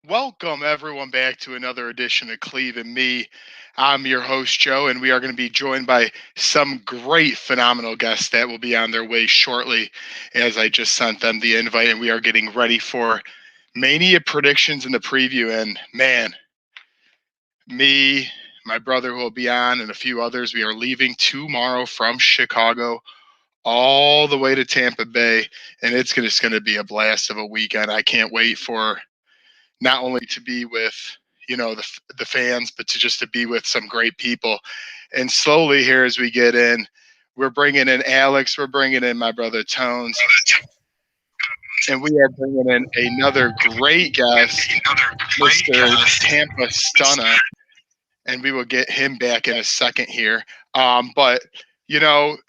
Welcome everyone back to another edition of Cleve and Me. I'm your host Joe, and we are going to be joined by some great, phenomenal guests that will be on their way shortly. As I just sent them the invite, and we are getting ready for Mania predictions in the preview. And man, me, my brother who will be on, and a few others, we are leaving tomorrow from Chicago all the way to Tampa Bay, and it's just going to be a blast of a weekend. I can't wait for not only to be with the fans, but to be with some great people. And slowly here as we get in, we're bringing in Alex, we're bringing in my brother Tones, and we are bringing in another great guest, Mr. Tampa Stunna, and we will get him back in a second here. But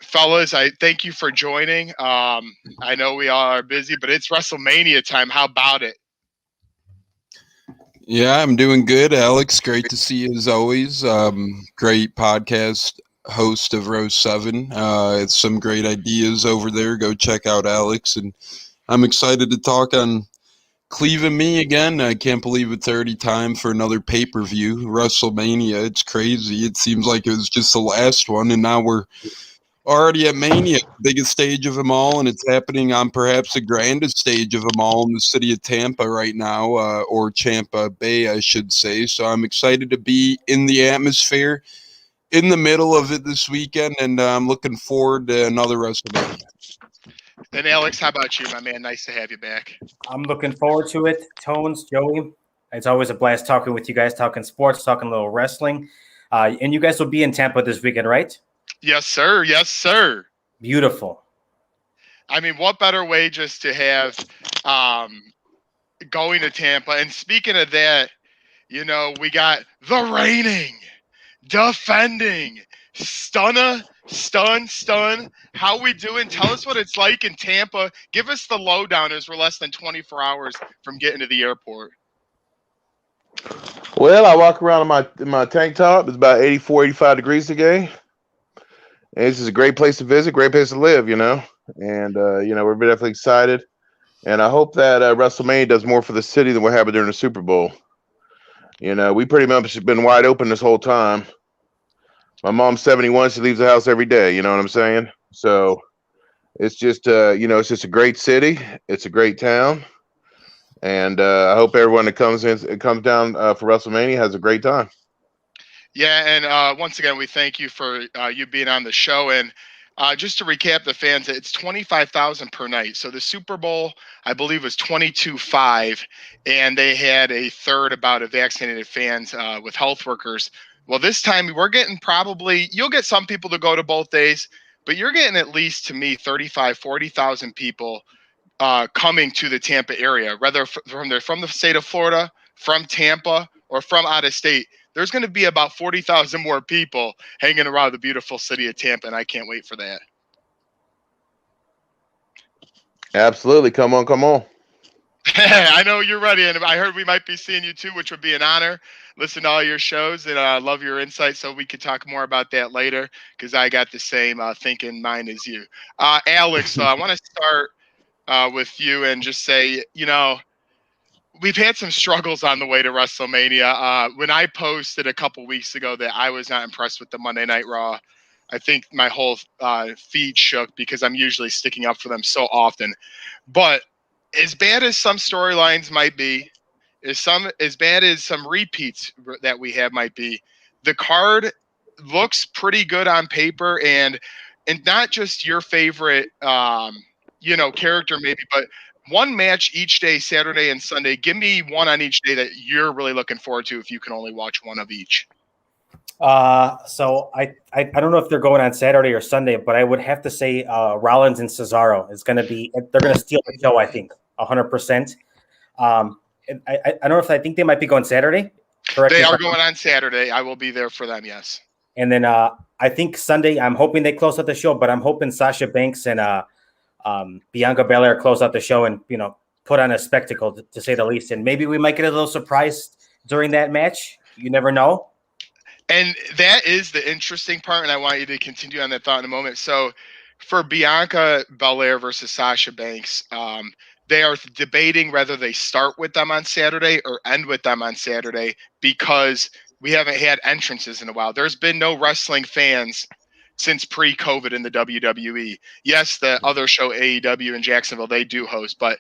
fellas, I thank you for joining. I know we all are busy, but it's WrestleMania time. How about it? Yeah, I'm doing good, Alex. Great to see you as always. Great podcast host of Row 7. It's some great ideas over there. Go check out Alex. And I'm excited to talk on Cleve and Me again. I can't believe it's already time for another pay-per-view. WrestleMania, it's crazy. It seems like it was just the last one, and now we're already at Mania, biggest stage of them all, and it's happening on perhaps the grandest stage of them all in the city of Tampa right now, or Tampa Bay, I should say. So I'm excited to be in the atmosphere, in the middle of it this weekend, and I'm looking forward to another WrestleMania. And Alex, how about you, my man? Nice to have you back. I'm looking forward to it. Tones, Joey, it's always a blast talking with you guys, talking sports, talking a little wrestling. And you guys will be in Tampa this weekend, right? Yes, sir. Yes, sir. Beautiful. I mean, what better way just to have going to Tampa? And speaking of that, we got the reigning, defending, stun. How we doing? Tell us what it's like in Tampa. Give us the lowdown as we're less than 24 hours from getting to the airport. Well, I walk around in my tank top. It's about 84, 85 degrees today. And this is a great place to visit, great place to live, And, we're definitely excited. And I hope that WrestleMania does more for the city than what happened during the Super Bowl. We pretty much have been wide open this whole time. My mom's 71. She leaves the house every day. You know what I'm saying? So it's just, it's just a great city. It's a great town. And I hope everyone that comes down for WrestleMania has a great time. Yeah, and once again, we thank you for you being on the show. And just to recap the fans, it's 25,000 per night. So the Super Bowl, I believe, was 22.5, and they had a third about of vaccinated fans with health workers. Well, this time we're getting you'll get some people to go to both days, but you're getting at least, to me, 35, 40,000 people coming to the Tampa area, whether from the state of Florida, from Tampa, or from out of state. There's going to be about 40,000 more people hanging around the beautiful city of Tampa, and I can't wait for that. Absolutely. Come on. I know you're ready, and I heard we might be seeing you too, which would be an honor. Listen to all your shows, and I love your insights, so we could talk more about that later, because I got the same thinking mind as you. Alex, I want to start with you and just say, we've had some struggles on the way to WrestleMania. When I posted a couple weeks ago that I was not impressed with the Monday Night Raw, I think my whole feed shook because I'm usually sticking up for them so often. But as bad as some storylines might be, as bad as some repeats that we have might be, the card looks pretty good on paper, and not just your favorite, character maybe, but one match each day, Saturday and Sunday. Give me one on each day that you're really looking forward to if you can only watch one of each. So I don't know if they're going on Saturday or Sunday, but I would have to say Rollins and Cesaro is going to be. They're going to steal the show. I think 100%. I don't know if I think they might be going Saturday. Correct. They are going on Saturday. I will be there for them. Yes. And then I think Sunday. I'm hoping they close out the show, but I'm hoping Sasha Banks and Bianca Belair close out the show and put on a spectacle to say the least. And maybe we might get a little surprise during that match. You never know. And that is the interesting part, and I want you to continue on that thought in a moment. So for Bianca Belair versus Sasha Banks, they are debating whether they start with them on Saturday or end with them on Saturday because we haven't had entrances in a while. There's been no wrestling fans since pre-COVID in the WWE. Yes, the other show, AEW in Jacksonville, they do host, but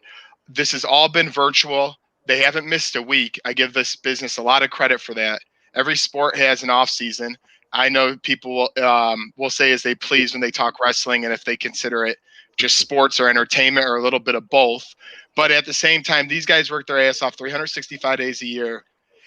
this has all been virtual. They haven't missed a week. I give this business a lot of credit for that. Every sport has an off season. I know people will say as they please when they talk wrestling, and if they consider it just sports or entertainment or a little bit of both. But at the same time, these guys work their ass off 365 days a year,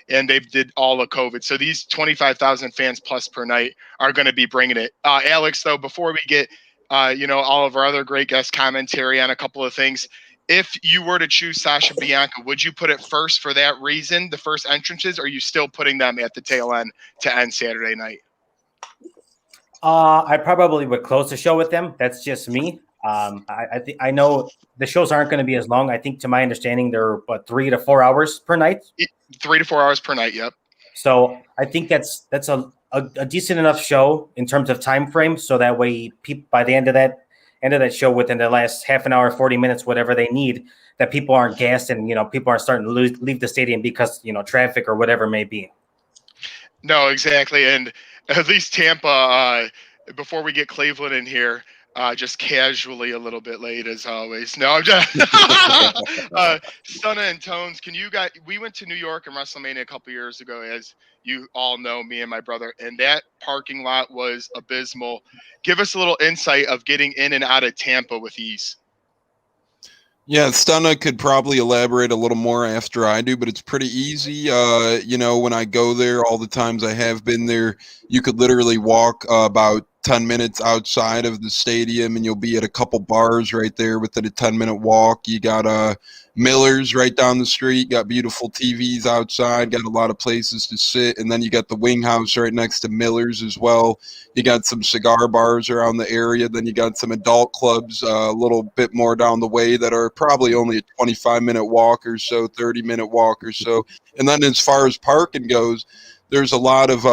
and they did all of COVID. So these 25,000 fans plus per night are going to be bringing it. Alex, though, before we get all of our other great guest commentary on a couple of things, if you were to choose Sasha Bianca, would you put it first for that reason, the first entrances, or are you still putting them at the tail end to end Saturday night? I probably would close the show with them. That's just me. I know the shows aren't going to be as long. I think, to my understanding, they're 3 to 4 hours per night. 3 to 4 hours per night. Yep. So I think that's a decent enough show in terms of time frame. So that way, people by the end of that show, within the last half an hour, 40 minutes, whatever they need, that people aren't gassed and people aren't starting to leave the stadium because traffic or whatever it may be. No, exactly. And at least Tampa, before we get Cleveland in here, just casually a little bit late as always. No, I'm just Stunna and Tones. We went to New York and WrestleMania a couple years ago, as you all know, me and my brother, and that parking lot was abysmal. Give us a little insight of getting in and out of Tampa with ease. Yeah, Stunna could probably elaborate a little more after I do, but it's pretty easy. When I go there, all the times I have been there, you could literally walk about 10 minutes outside of the stadium and you'll be at a couple bars right there within a 10-minute walk. You got Miller's right down the street, got beautiful TVs outside, got a lot of places to sit, and then you got the Wing House right next to Miller's as well. You got some cigar bars around the area, then you got some adult clubs a little bit more down the way that are probably only a 25-minute walk or so, 30-minute walk or so. And then as far as parking goes, there's a lot of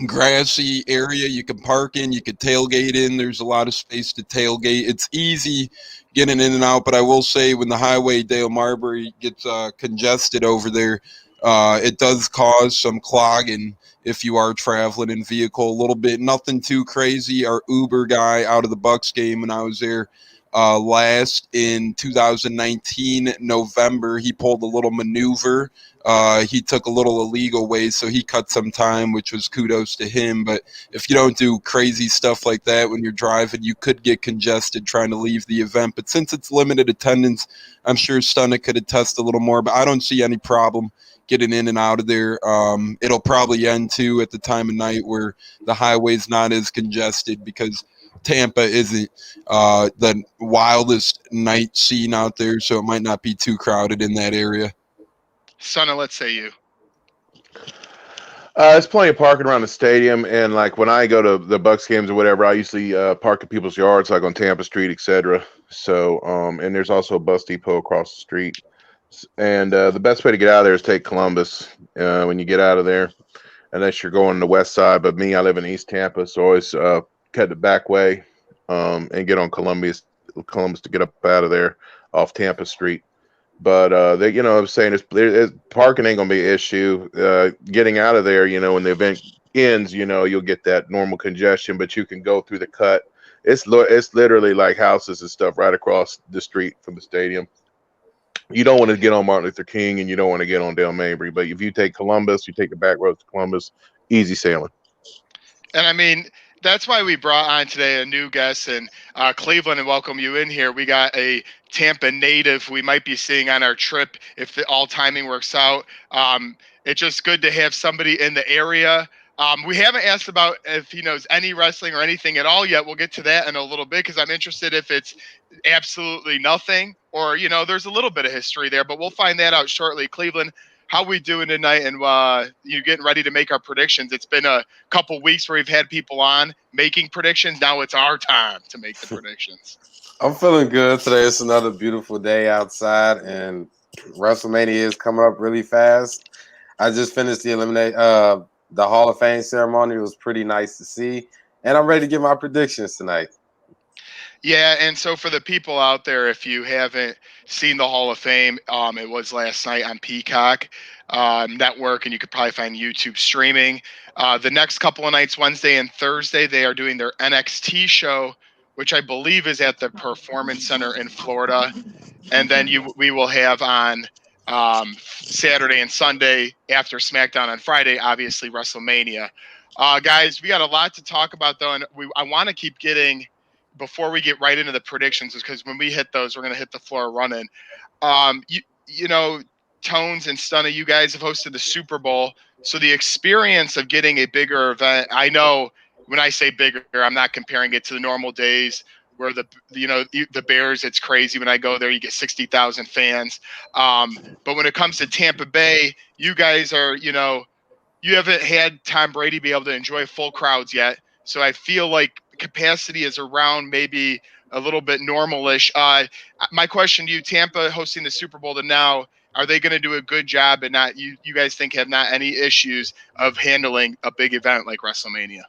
grassy area you can park in, you could tailgate in. There's a lot of space to tailgate. It's easy getting in and out, but I will say when the highway Dale Marbury gets congested over there, it does cause some clogging if you are traveling in vehicle a little bit. Nothing too crazy. Our Uber guy out of the Bucks game when I was there last in 2019 November, he pulled a little maneuver. He took a little illegal way, so he cut some time, which was kudos to him. But if you don't do crazy stuff like that when you're driving, you could get congested trying to leave the event. But since it's limited attendance, I'm sure Stunna could attest a little more, but I don't see any problem getting in and out of there. It'll probably end, too, at the time of night where the highway's not as congested because Tampa isn't the wildest night scene out there, so it might not be too crowded in that area. Stunna, let's say you. There's plenty of parking around the stadium, and like when I go to the Bucks games or whatever, I usually park in people's yards, like on Tampa Street, etc. So, and there's also a bus depot across the street. And the best way to get out of there is take Columbus when you get out of there, unless you're going the west side. But me, I live in East Tampa, so always cut the back way and get on Columbus to get up out of there off Tampa Street. But I'm saying parking ain't gonna be an issue. Getting out of there, when the event ends, you'll get that normal congestion, but you can go through the cut. It's literally like houses and stuff right across the street from the stadium. You don't want to get on Martin Luther King and you don't want to get on Dale Mabry, but if you take Columbus, you take the back roads to Columbus, easy sailing. And I mean, that's why we brought on today a new guest in Cleveland and welcome you in here. We got a Tampa native we might be seeing on our trip if all timing works out. It's just good to have somebody in the area. We haven't asked about if he knows any wrestling or anything at all yet. We'll get to that in a little bit because I'm interested if it's absolutely nothing or, there's a little bit of history there, but we'll find that out shortly. Cleveland, how we doing tonight? And you getting ready to make our predictions? It's been a couple weeks where we've had people on making predictions. Now it's our time to make the predictions. I'm feeling good today. It's another beautiful day outside, and WrestleMania is coming up really fast. I just finished the Hall of Fame ceremony. It was pretty nice to see, and I'm ready to give my predictions tonight. Yeah, and so for the people out there, if you haven't seen the Hall of Fame, it was last night on Peacock Network, and you could probably find YouTube streaming. The next couple of nights, Wednesday and Thursday, they are doing their NXT show, which I believe is at the Performance Center in Florida, and then we will have on Saturday and Sunday after SmackDown on Friday, obviously WrestleMania. Guys, we got a lot to talk about though, and I want to keep getting before we get right into the predictions, because when we hit those, we're going to hit the floor running. You know, Tones and Stunna, you guys have hosted the Super Bowl, so the experience of getting a bigger event. I know when I say bigger, I'm not comparing it to the normal days where the Bears, it's crazy when I go there, you get 60,000 fans. But when it comes to Tampa Bay, you guys are, you haven't had Tom Brady be able to enjoy full crowds yet. So I feel like capacity is around maybe a little bit normalish. My question to you, Tampa hosting the Super Bowl to now, are they going to do a good job and not you guys think have not any issues of handling a big event like WrestleMania?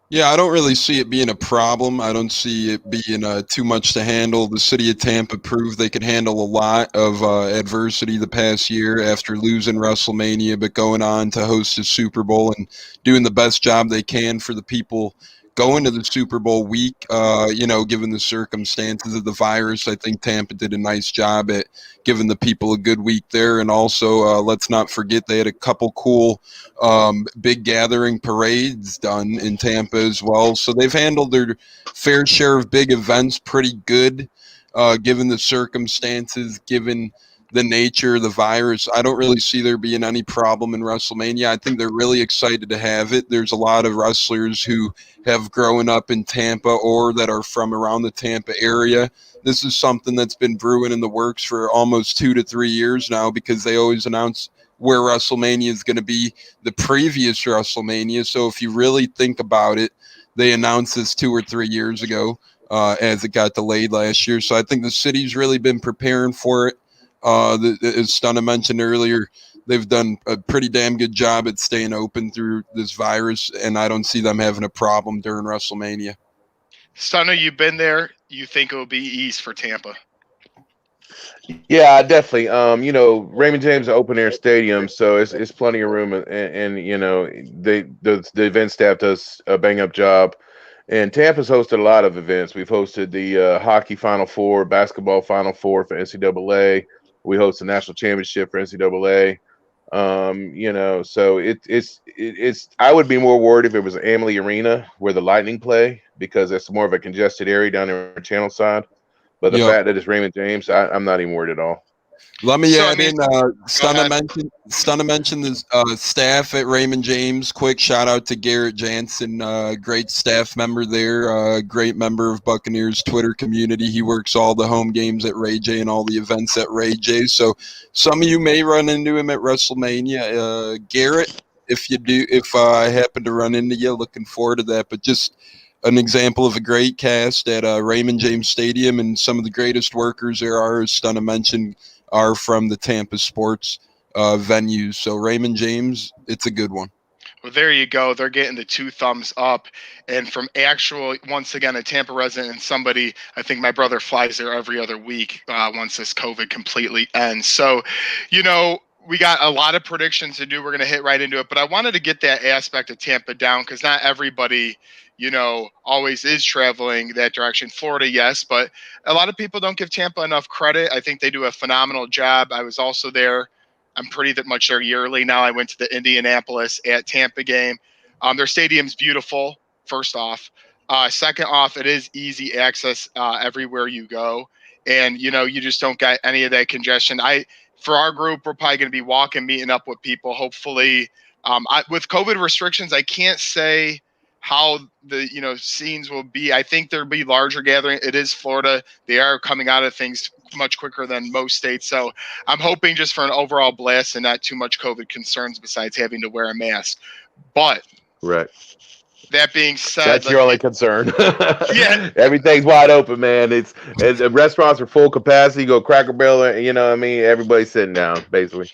Yeah, I don't really see it being a problem. I don't see it being too much to handle. The city of Tampa proved they could handle a lot of adversity the past year after losing WrestleMania, but going on to host a Super Bowl and doing the best job they can for the people going to the Super Bowl week. Given the circumstances of the virus, I think Tampa did a nice job at giving the people a good week there. And also, let's not forget they had a couple cool big gathering parades done in Tampa as well. So they've handled their fair share of big events pretty good, given the circumstances, given the nature of the virus. I don't really see there being any problem in WrestleMania. I think they're really excited to have it. There's a lot of wrestlers who have grown up in Tampa or that are from around the Tampa area. This is something that's been brewing in the works for almost 2 to 3 years now, because they always announce where WrestleMania is going to be the previous WrestleMania. So if you really think about it, they announced this 2 or 3 years ago as it got delayed last year. So I think the city's really been preparing for it. As Stunna mentioned earlier, they've done a pretty damn good job at staying open through this virus, and I don't see them having a problem during WrestleMania. Stunna, you've been there. You think it will be ease for Tampa? Yeah, definitely. Raymond James open air stadium, so it's plenty of room, and the event staff does a bang up job. And Tampa's hosted a lot of events. We've hosted the hockey Final Four, basketball Final Four for NCAA. We host the national championship for NCAA. So it's. I would be more worried if it was Amalie Arena where the Lightning play, because it's more of a congested area down there on the channel side. But the fact that it's Raymond James, I'm not even worried at all. Let me add in, Stunna mentioned the staff at Raymond James. Quick shout out to Garrett Jansen, great staff member there, great member of Buccaneers Twitter community. He works all the home games at Ray J and all the events at Ray J. So some of you may run into him at WrestleMania. Garrett, if I happen to run into you, looking forward to that. But just an example of a great cast at Raymond James Stadium, and some of the greatest workers there are, as Stunna mentioned, are from the Tampa sports venues. So Raymond James, it's a good one. Well, there you go. They're getting the 2 thumbs up. And from actual, once again, a Tampa resident and somebody, I think my brother flies there every other week once this COVID completely ends. So, we got a lot of predictions to do. We're going to hit right into it. But I wanted to get that aspect of Tampa down, because not everybody always is traveling that direction. Florida, yes, but a lot of people don't give Tampa enough credit. I think they do a phenomenal job. I was also there. I'm pretty much there yearly now. I went to the Indianapolis at Tampa game. Their stadium's beautiful, first off. Second off, it is easy access everywhere you go. And, you just don't get any of that congestion. For our group, we're probably going to be walking, meeting up with people, hopefully. With COVID restrictions, I can't say how the scenes will be. I think there'll be larger gathering. It is Florida. They are coming out of things much quicker than most states. So I'm hoping just for an overall blast and not too much COVID concerns besides having to wear a mask. But right. That being said, that's your only concern. Yeah, everything's wide open, man. The restaurants are full capacity. You go Cracker Barrel, everybody's sitting down basically.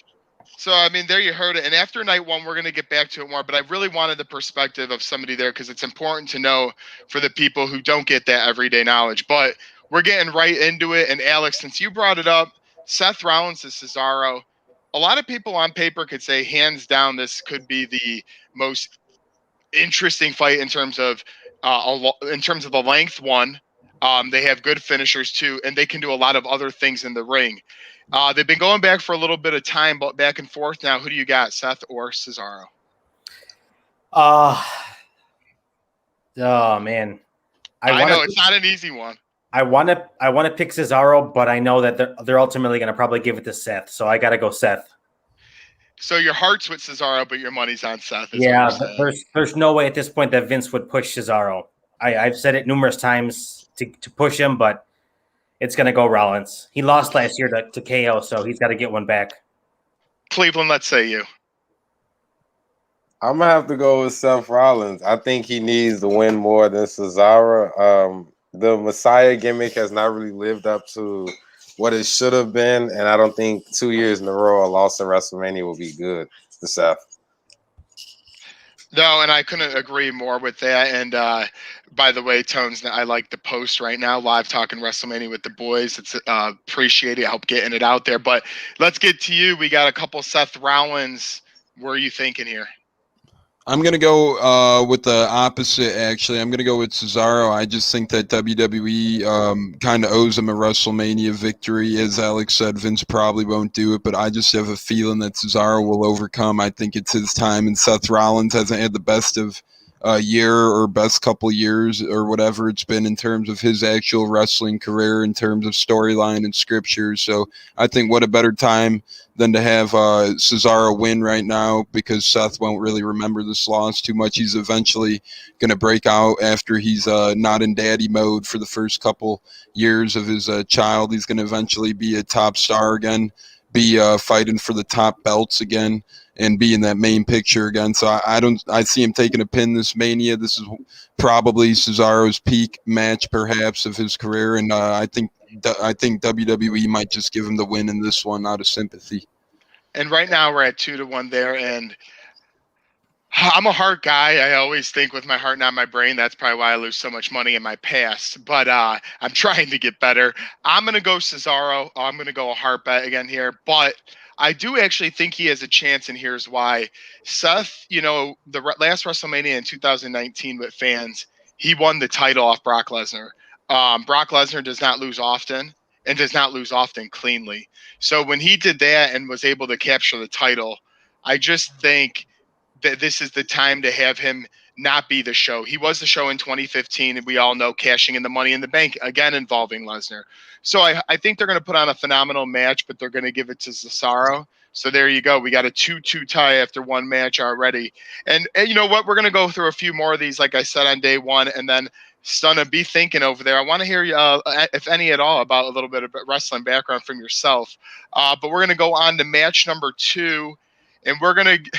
So, I mean, there you heard it. And after night one, we're going to get back to it more. But I really wanted the perspective of somebody there because it's important to know for the people who don't get that everyday knowledge. But we're getting right into it. And Alex, since you brought it up, Seth Rollins to Cesaro, a lot of people on paper could say hands down this could be the most interesting fight in terms of the length. One, they have good finishers too, and they can do a lot of other things in the ring. They've been going back for a little bit of time, but back and forth now. Who do you got, Seth or Cesaro? Oh man, I know it's not an easy one. I want to pick Cesaro, but I know that they're ultimately going to probably give it to Seth, so I got to go Seth. So your heart's with Cesaro, but your money's on Seth. Yeah, there's no way at this point that Vince would push Cesaro. I've said it numerous times to push him, but it's going to go Rollins. He lost last year to KO, so he's got to get one back. Cleveland, let's say you. I'm gonna have to go with Seth Rollins. I think he needs to win more than Cesaro. The Messiah gimmick has not really lived up to what it should have been, and I don't think 2 years in a row a loss in WrestleMania will be good to Seth. No, and I couldn't agree more with that. And by the way, Tones, I like the post right now, live talking WrestleMania with the boys. It's appreciate it, help getting it out there. But let's get to you. We got a couple Seth Rollins. What are you thinking here? I'm going to go with the opposite, actually. I'm going to go with Cesaro. I just think that WWE kind of owes him a WrestleMania victory. As Alex said, Vince probably won't do it, but I just have a feeling that Cesaro will overcome. I think it's his time, and Seth Rollins hasn't had the best of year or best couple years or whatever it's been in terms of his actual wrestling career, in terms of storyline and scripture. So I think what a better time than to have Cesaro win right now, because Seth won't really remember this loss too much. He's eventually going to break out after he's not in daddy mode for the first couple years of his child. He's going to eventually be a top star again, be fighting for the top belts again, and be in that main picture again. So I see him taking a pin this Mania. This is probably Cesaro's peak match, perhaps, of his career, and I think WWE might just give him the win in this one out of sympathy. And right now we're at 2-1 there, and I'm a heart guy. I always think with my heart, not my brain. That's probably why I lose so much money in my past. But I'm trying to get better. I'm going to go Cesaro. I'm going to go a heart bet again here. But I do actually think he has a chance, and here's why. Seth, the last WrestleMania in 2019 with fans, he won the title off Brock Lesnar. Brock Lesnar does not lose often and does not lose often cleanly. So when he did that and was able to capture the title, I just think that this is the time to have him not be the show. He was the show in 2015, and we all know cashing in the Money in the Bank, again involving Lesnar. So I think they're going to put on a phenomenal match, but they're going to give it to Cesaro. So there you go. We got a 2-2 tie after one match already. And you know what? We're going to go through a few more of these, like I said, on day one. And then, Stunna, be thinking over there. I want to hear, if any at all, about a little bit of wrestling background from yourself. But we're going to go on to match number 2. And we're going to...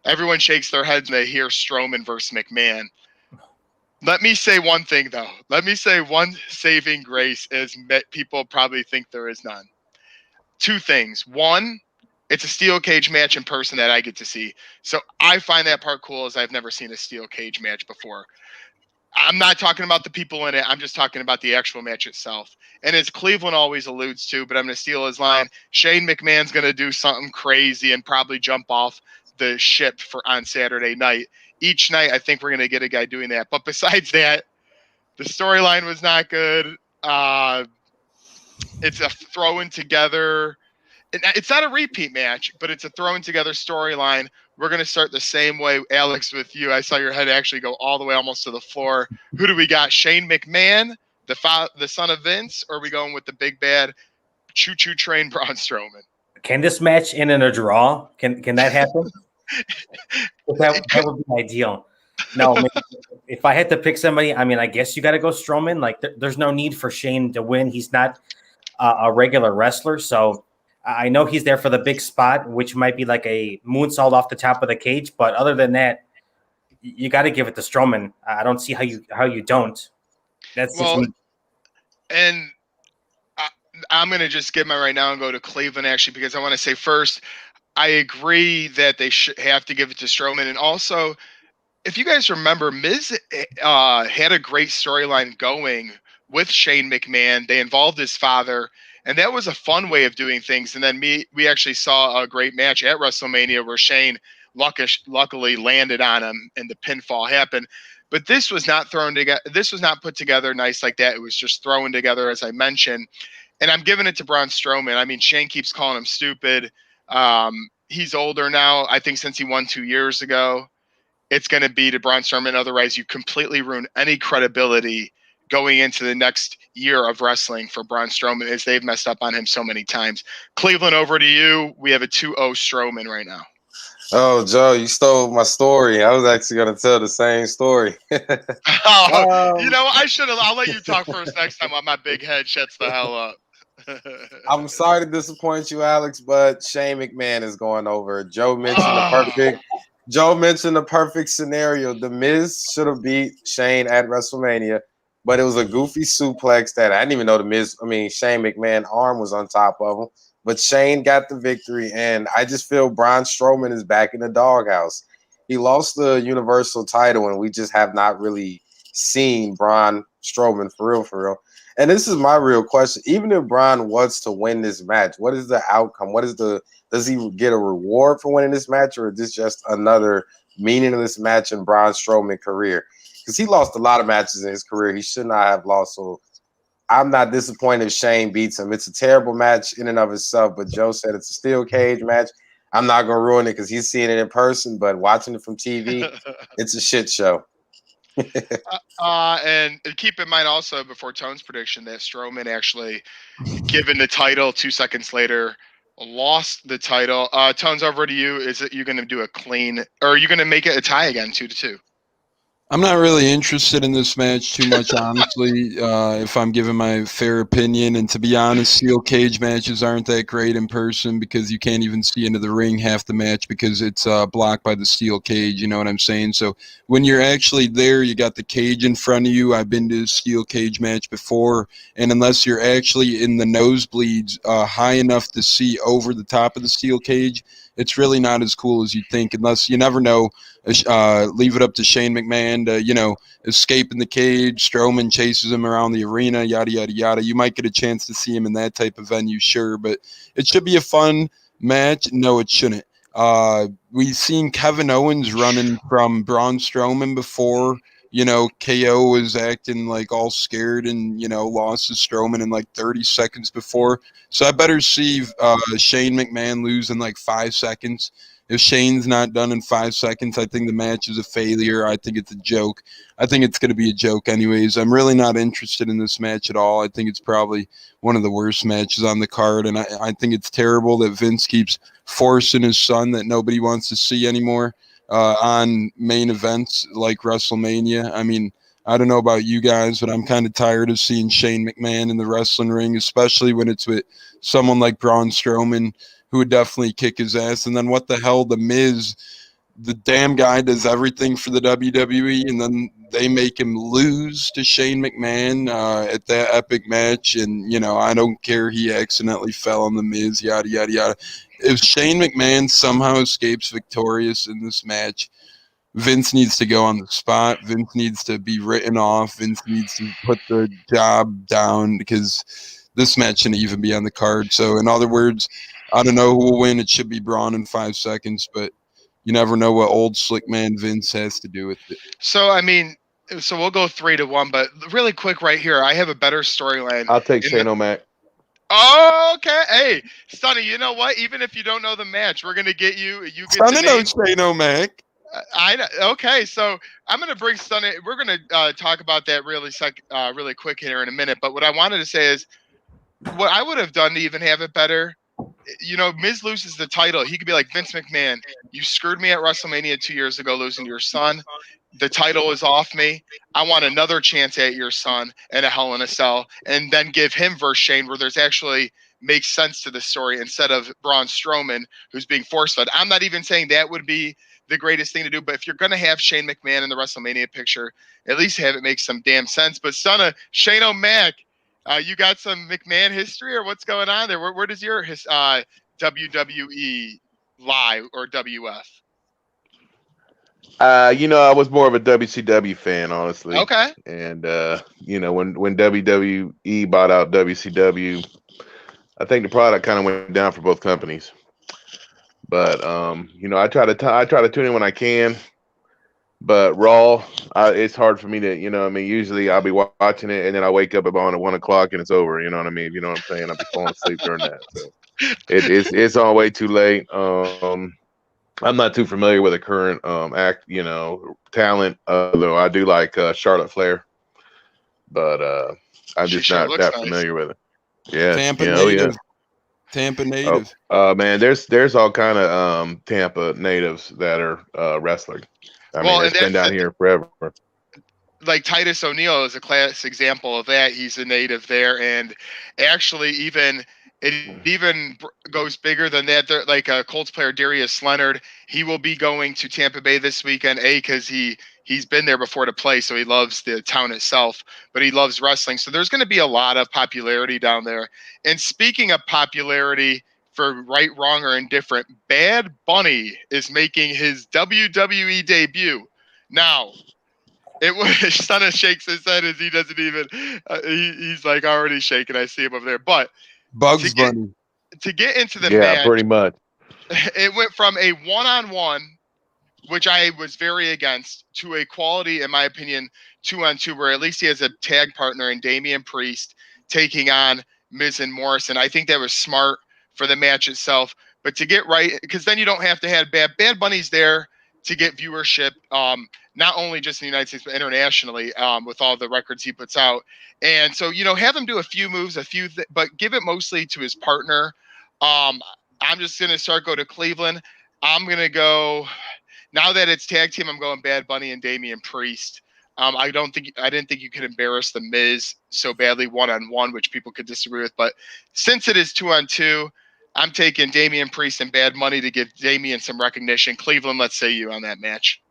Everyone shakes their heads when they hear Strowman versus McMahon. Let me say one thing, though. Let me say one saving grace is people probably think there is none. 2 things. One, it's a steel cage match in person that I get to see. So I find that part cool, as I've never seen a steel cage match before. I'm not talking about the people in it. I'm just talking about the actual match itself. And as Cleveland always alludes to, but I'm going to steal his line, Shane McMahon's going to do something crazy and probably jump off the ship on Saturday night. Each night, I think we're going to get a guy doing that. But besides that, the storyline was not good. It's a throwing together. It's not a repeat match, but it's a throwing together storyline. We're going to start the same way, Alex, with you. I saw your head actually go all the way almost to the floor. Who do we got? Shane McMahon, the son of Vince, or are we going with the big bad choo-choo train Braun Strowman? Can this match end in a draw? Can that happen? that would be ideal. No, I mean, if I had to pick somebody, I guess you got to go Strowman. Like, there's no need for Shane to win. He's not a regular wrestler, so I know he's there for the big spot, which might be like a moonsault off the top of the cage. But other than that, you got to give it to Strowman. I don't see how you don't. That's well, just... and I'm going to just get my right now and go to Cleveland, actually, because I want to say first, I agree that they should have to give it to Strowman. And also, if you guys remember, Miz had a great storyline going with Shane McMahon. They involved his father, and that was a fun way of doing things. And then we actually saw a great match at WrestleMania where Shane luckily landed on him, and the pinfall happened. But this was not thrown together. This was not put together nice like that. It was just thrown together, as I mentioned. And I'm giving it to Braun Strowman. I mean, Shane keeps calling him stupid. He's older now. I think since he won 2 years ago, it's going to be to Braun Strowman. Otherwise, you completely ruin any credibility going into the next year of wrestling for Braun Strowman, as they've messed up on him so many times. Cleveland, over to you. We have a 2-0 Strowman right now. Oh, Joe, you stole my story. I was actually going to tell the same story. I should have. I'll let you talk first next time while my big head shuts the hell up. I'm sorry to disappoint you, Alex, but Shane McMahon is going over. Joe mentioned the perfect scenario. The Miz should have beat Shane at WrestleMania, but it was a goofy suplex that I didn't even know Shane McMahon's arm was on top of him. But Shane got the victory, and I just feel Braun Strowman is back in the doghouse. He lost the Universal title, and we just have not really seen Braun Strowman for real. And this is my real question. Even if Braun was to win this match, what is the outcome? Does he get a reward for winning this match, or is this just another meaningless match in Braun Strowman's career? Because he lost a lot of matches in his career. He should not have lost. So I'm not disappointed if Shane beats him. It's a terrible match in and of itself, but Joe said it's a steel cage match. I'm not going to ruin it because he's seeing it in person, but watching it from TV, it's a shit show. And keep in mind also, before Tone's prediction, that Strowman actually, given the title 2 seconds later, lost the title. Tone's, over to you. Is it you going to do a clean, or are you going to make it a tie again, 2-2? I'm not really interested in this match too much, honestly, if I'm giving my fair opinion. And to be honest, steel cage matches aren't that great in person because you can't even see into the ring half the match because it's blocked by the steel cage. You know what I'm saying? So when you're actually there, you got the cage in front of you. I've been to a steel cage match before, and unless you're actually in the nosebleeds high enough to see over the top of the steel cage, it's really not as cool as you think, unless you never know. Leave it up to Shane McMahon to, escape in the cage. Strowman chases him around the arena, yada, yada, yada. You might get a chance to see him in that type of venue, sure, but it should be a fun match. No, it shouldn't. We've seen Kevin Owens running from Braun Strowman before. KO was acting like all scared and, lost to Strowman in like 30 seconds before. So I better see Shane McMahon lose in like 5 seconds. If Shane's not done in 5 seconds, I think the match is a failure. I think it's a joke. I think it's going to be a joke anyways. I'm really not interested in this match at all. I think it's probably one of the worst matches on the card, and I think it's terrible that Vince keeps forcing his son that nobody wants to see anymore on main events like WrestleMania. I mean, I don't know about you guys, but I'm kind of tired of seeing Shane McMahon in the wrestling ring, especially when it's with someone like Braun Strowman, who would definitely kick his ass. And then what the hell, The Miz, the damn guy does everything for the WWE, and then they make him lose to Shane McMahon at that epic match. And, I don't care, he accidentally fell on The Miz, yada, yada, yada. If Shane McMahon somehow escapes victorious in this match, Vince needs to go on the spot. Vince needs to be written off. Vince needs to put the job down because this match shouldn't even be on the card. So, in other words, I don't know who will win. It should be Braun in 5 seconds, but you never know what old slick man Vince has to do with it. So, so we'll go 3-1, but really quick right here, I have a better storyline. I'll take Shane O'Mac. Oh, okay. Hey, Sonny, you know what? Even if you don't know the match, we're gonna get you. You get Sonny the name. knows Shane O'Mac. Okay, so I'm gonna bring Sonny. We're gonna talk about that really quick here in a minute. But what I wanted to say is, what I would have done to even have it better. Miz loses the title. He could be like, Vince McMahon, you screwed me at WrestleMania 2 years ago, losing to your son. The title is off me. I want another chance at your son and a Hell in a Cell, and then give him versus Shane, where there's actually makes sense to the story instead of Braun Strowman, who's being force fed. I'm not even saying that would be the greatest thing to do, but if you're going to have Shane McMahon in the WrestleMania picture, at least have it make some damn sense. But son of Shane O'Mac, you got some McMahon history, or what's going on there? Where does your WWE Live or WF? I was more of a WCW fan, honestly. Okay. And when WWE bought out WCW, I think the product kind of went down for both companies. But I try to tune in when I can. But Raw, it's hard for me to, usually I'll be watching it and then I wake up about 1 o'clock and it's over. You know what I mean? If you know what I'm saying, I'll be falling asleep during that. So it's on way too late. I'm not too familiar with the current talent, though I do like Charlotte Flair, but I'm She just sure not looks that nice. familiar with it. Yeah, Tampa oh yeah. native. Tampa native. Man, there's all kind of Tampa natives that are wrestling. I mean, Well, and it's been down here forever. like Titus O'Neil is a class example of that. He's a native there, and actually, it goes bigger than that. There, like a Colts player, Darius Leonard, he will be going to Tampa Bay this weekend. Because he's been there before to play, so he loves the town itself. But he loves wrestling, so there's going to be a lot of popularity down there. And speaking of popularity, for right, wrong, or indifferent, Bad Bunny is making his WWE debut now. It was Stunna shakes his head as he doesn't even. He's like already shaking. I see him over there. But Bugs Bunny. to get into the Yeah, match, pretty much. it went from a one-on-one, which I was very against, to a quality, in my opinion, 2-on-2, where at least he has a tag partner in Damian Priest taking on Miz and Morrison. I think that was smart for the match itself. But to get right, because then you don't have to have Bad Bunny's there to get viewership, not only just in the United States, but internationally, with all the records he puts out. And so, have him do a few moves, but give it mostly to his partner. I'm just going to go to Cleveland. I'm going to go, now that it's tag team, I'm going Bad Bunny and Damian Priest. I didn't think you could embarrass the Miz so badly one-on-one, which people could disagree with. But since it is 2-on-2, I'm taking Damian Priest and Bad Bunny to give Damian some recognition. Cleveland, let's say you on that match.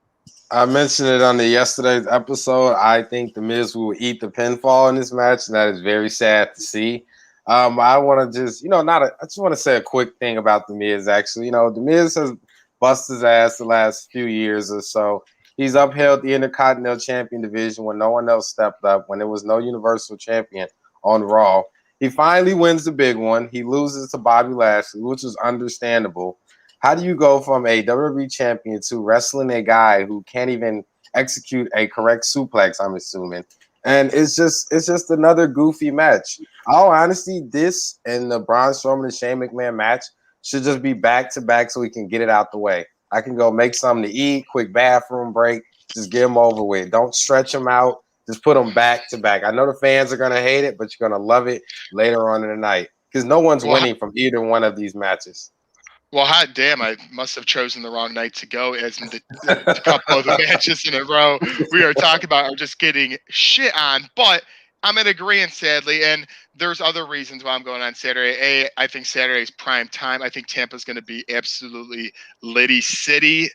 I mentioned it on the yesterday's episode. I think the Miz will eat the pinfall in this match, and that is very sad to see. I want to just, I just want to say a quick thing about the Miz. Actually, the Miz has busted his ass the last few years or so. He's upheld the Intercontinental Champion division when no one else stepped up, when there was no Universal Champion on Raw. He finally wins the big one. He loses to Bobby Lashley, which is understandable. How do you go from a WWE champion to wrestling a guy who can't even execute a correct suplex, I'm assuming? And it's just another goofy match. All honesty, this and the Braun Strowman and Shane McMahon match should just be back to back so we can get it out the way. I can go make something to eat, quick bathroom break, just get them over with. Don't stretch them out. Just put them back to back. I know the fans are going to hate it, but you're going to love it later on in the night because no one's winning from either one of these matches. Well, hot damn, I must have chosen the wrong night to go, as in the couple of the matches in a row we are talking about are just getting shit on. But I'm in agreement, sadly, and there's other reasons why I'm going on Saturday. I think Saturday is prime time. I think Tampa's going to be absolutely Liddy City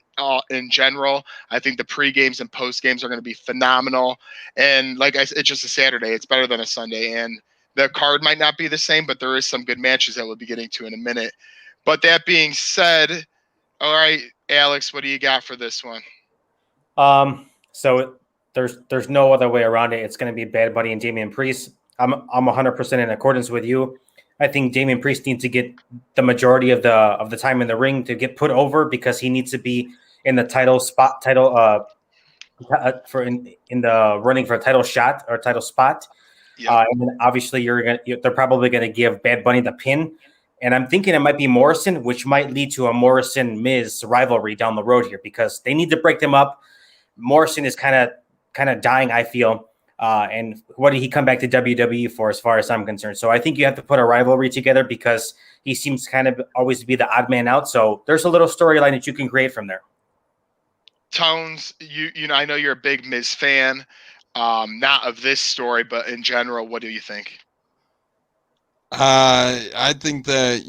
in general. I think the pre-games and post-games are going to be phenomenal. And like I said, it's just a Saturday. It's better than a Sunday. And the card might not be the same, but there is some good matches that we'll be getting to in a minute. But that being said, all right, Alex, what do you got for this one? So there's no other way around it. It's going to be Bad Bunny and Damian Priest. I'm 100% in accordance with you. I think Damian Priest needs to get the majority of the time in the ring to get put over because he needs to be in the title for in the running for a title shot or title spot. Yep. And then obviously they're probably going to give Bad Bunny the pin. And I'm thinking it might be Morrison, which might lead to a Morrison-Miz rivalry down the road here because they need to break them up. Morrison is kind of dying, I feel. And what did he come back to WWE for, as far as I'm concerned? So I think you have to put a rivalry together because he seems kind of always to be the odd man out. So there's a little storyline that you can create from there. Tones, I know you're a big Miz fan, not of this story, but in general, what do you think? I think that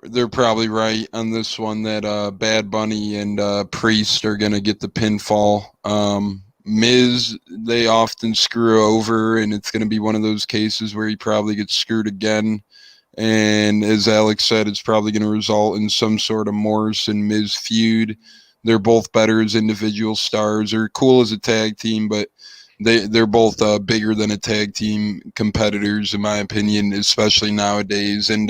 they're probably right on this one that Bad Bunny and Priest are gonna get the pinfall. Miz, they often screw over, and it's gonna be one of those cases where he probably gets screwed again. And as Alex said, it's probably going to result in some sort of Morrison Miz feud. They're both better as individual stars. They're cool as a tag team, but they're both bigger than a tag team competitors, in my opinion, especially nowadays. And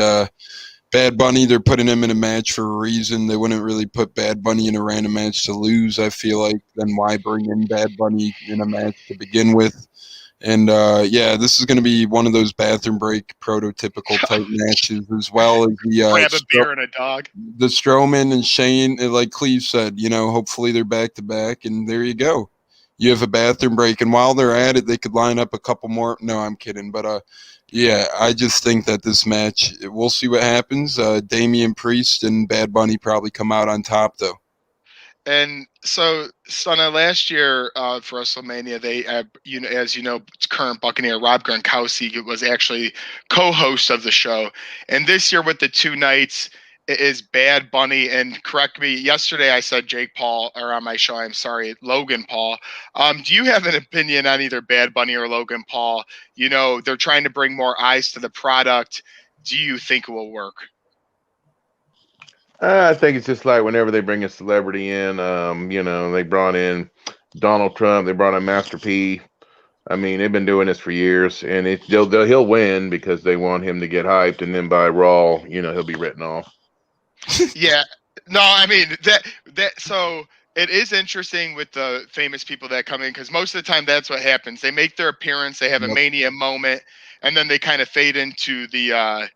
Bad Bunny, they're putting him in a match for a reason. They wouldn't really put Bad Bunny in a random match to lose, I feel like. Then why bring in Bad Bunny in a match to begin with? And yeah, this is going to be one of those bathroom break prototypical type matches, as well as Grab a beer and a dog. the Strowman and Shane. Like Cleve said, hopefully they're back to back, and there you go. You have a bathroom break, and while they're at it, they could line up a couple more. No, I'm kidding, but yeah, I just think that this match, we'll see what happens. Damian Priest and Bad Bunny probably come out on top, though. And so, Stunna, last year for WrestleMania, they, as you know, current Buccaneer Rob Gronkowski was actually co-host of the show. And this year with the two nights is Bad Bunny. And correct me, yesterday I said Jake Paul, or on my show, I'm sorry, Logan Paul. Do you have an opinion on either Bad Bunny or Logan Paul? They're trying to bring more eyes to the product. Do you think it will work? I think it's just like whenever they bring a celebrity in, they brought in Donald Trump, they brought in Master P. I mean, they've been doing this for years, and he'll win because they want him to get hyped, and then by Raw, he'll be written off. Yeah, no, I mean that. So it is interesting with the famous people that come in, because most of the time that's what happens. They make their appearance, they have a Mania moment, and then they kind of fade into the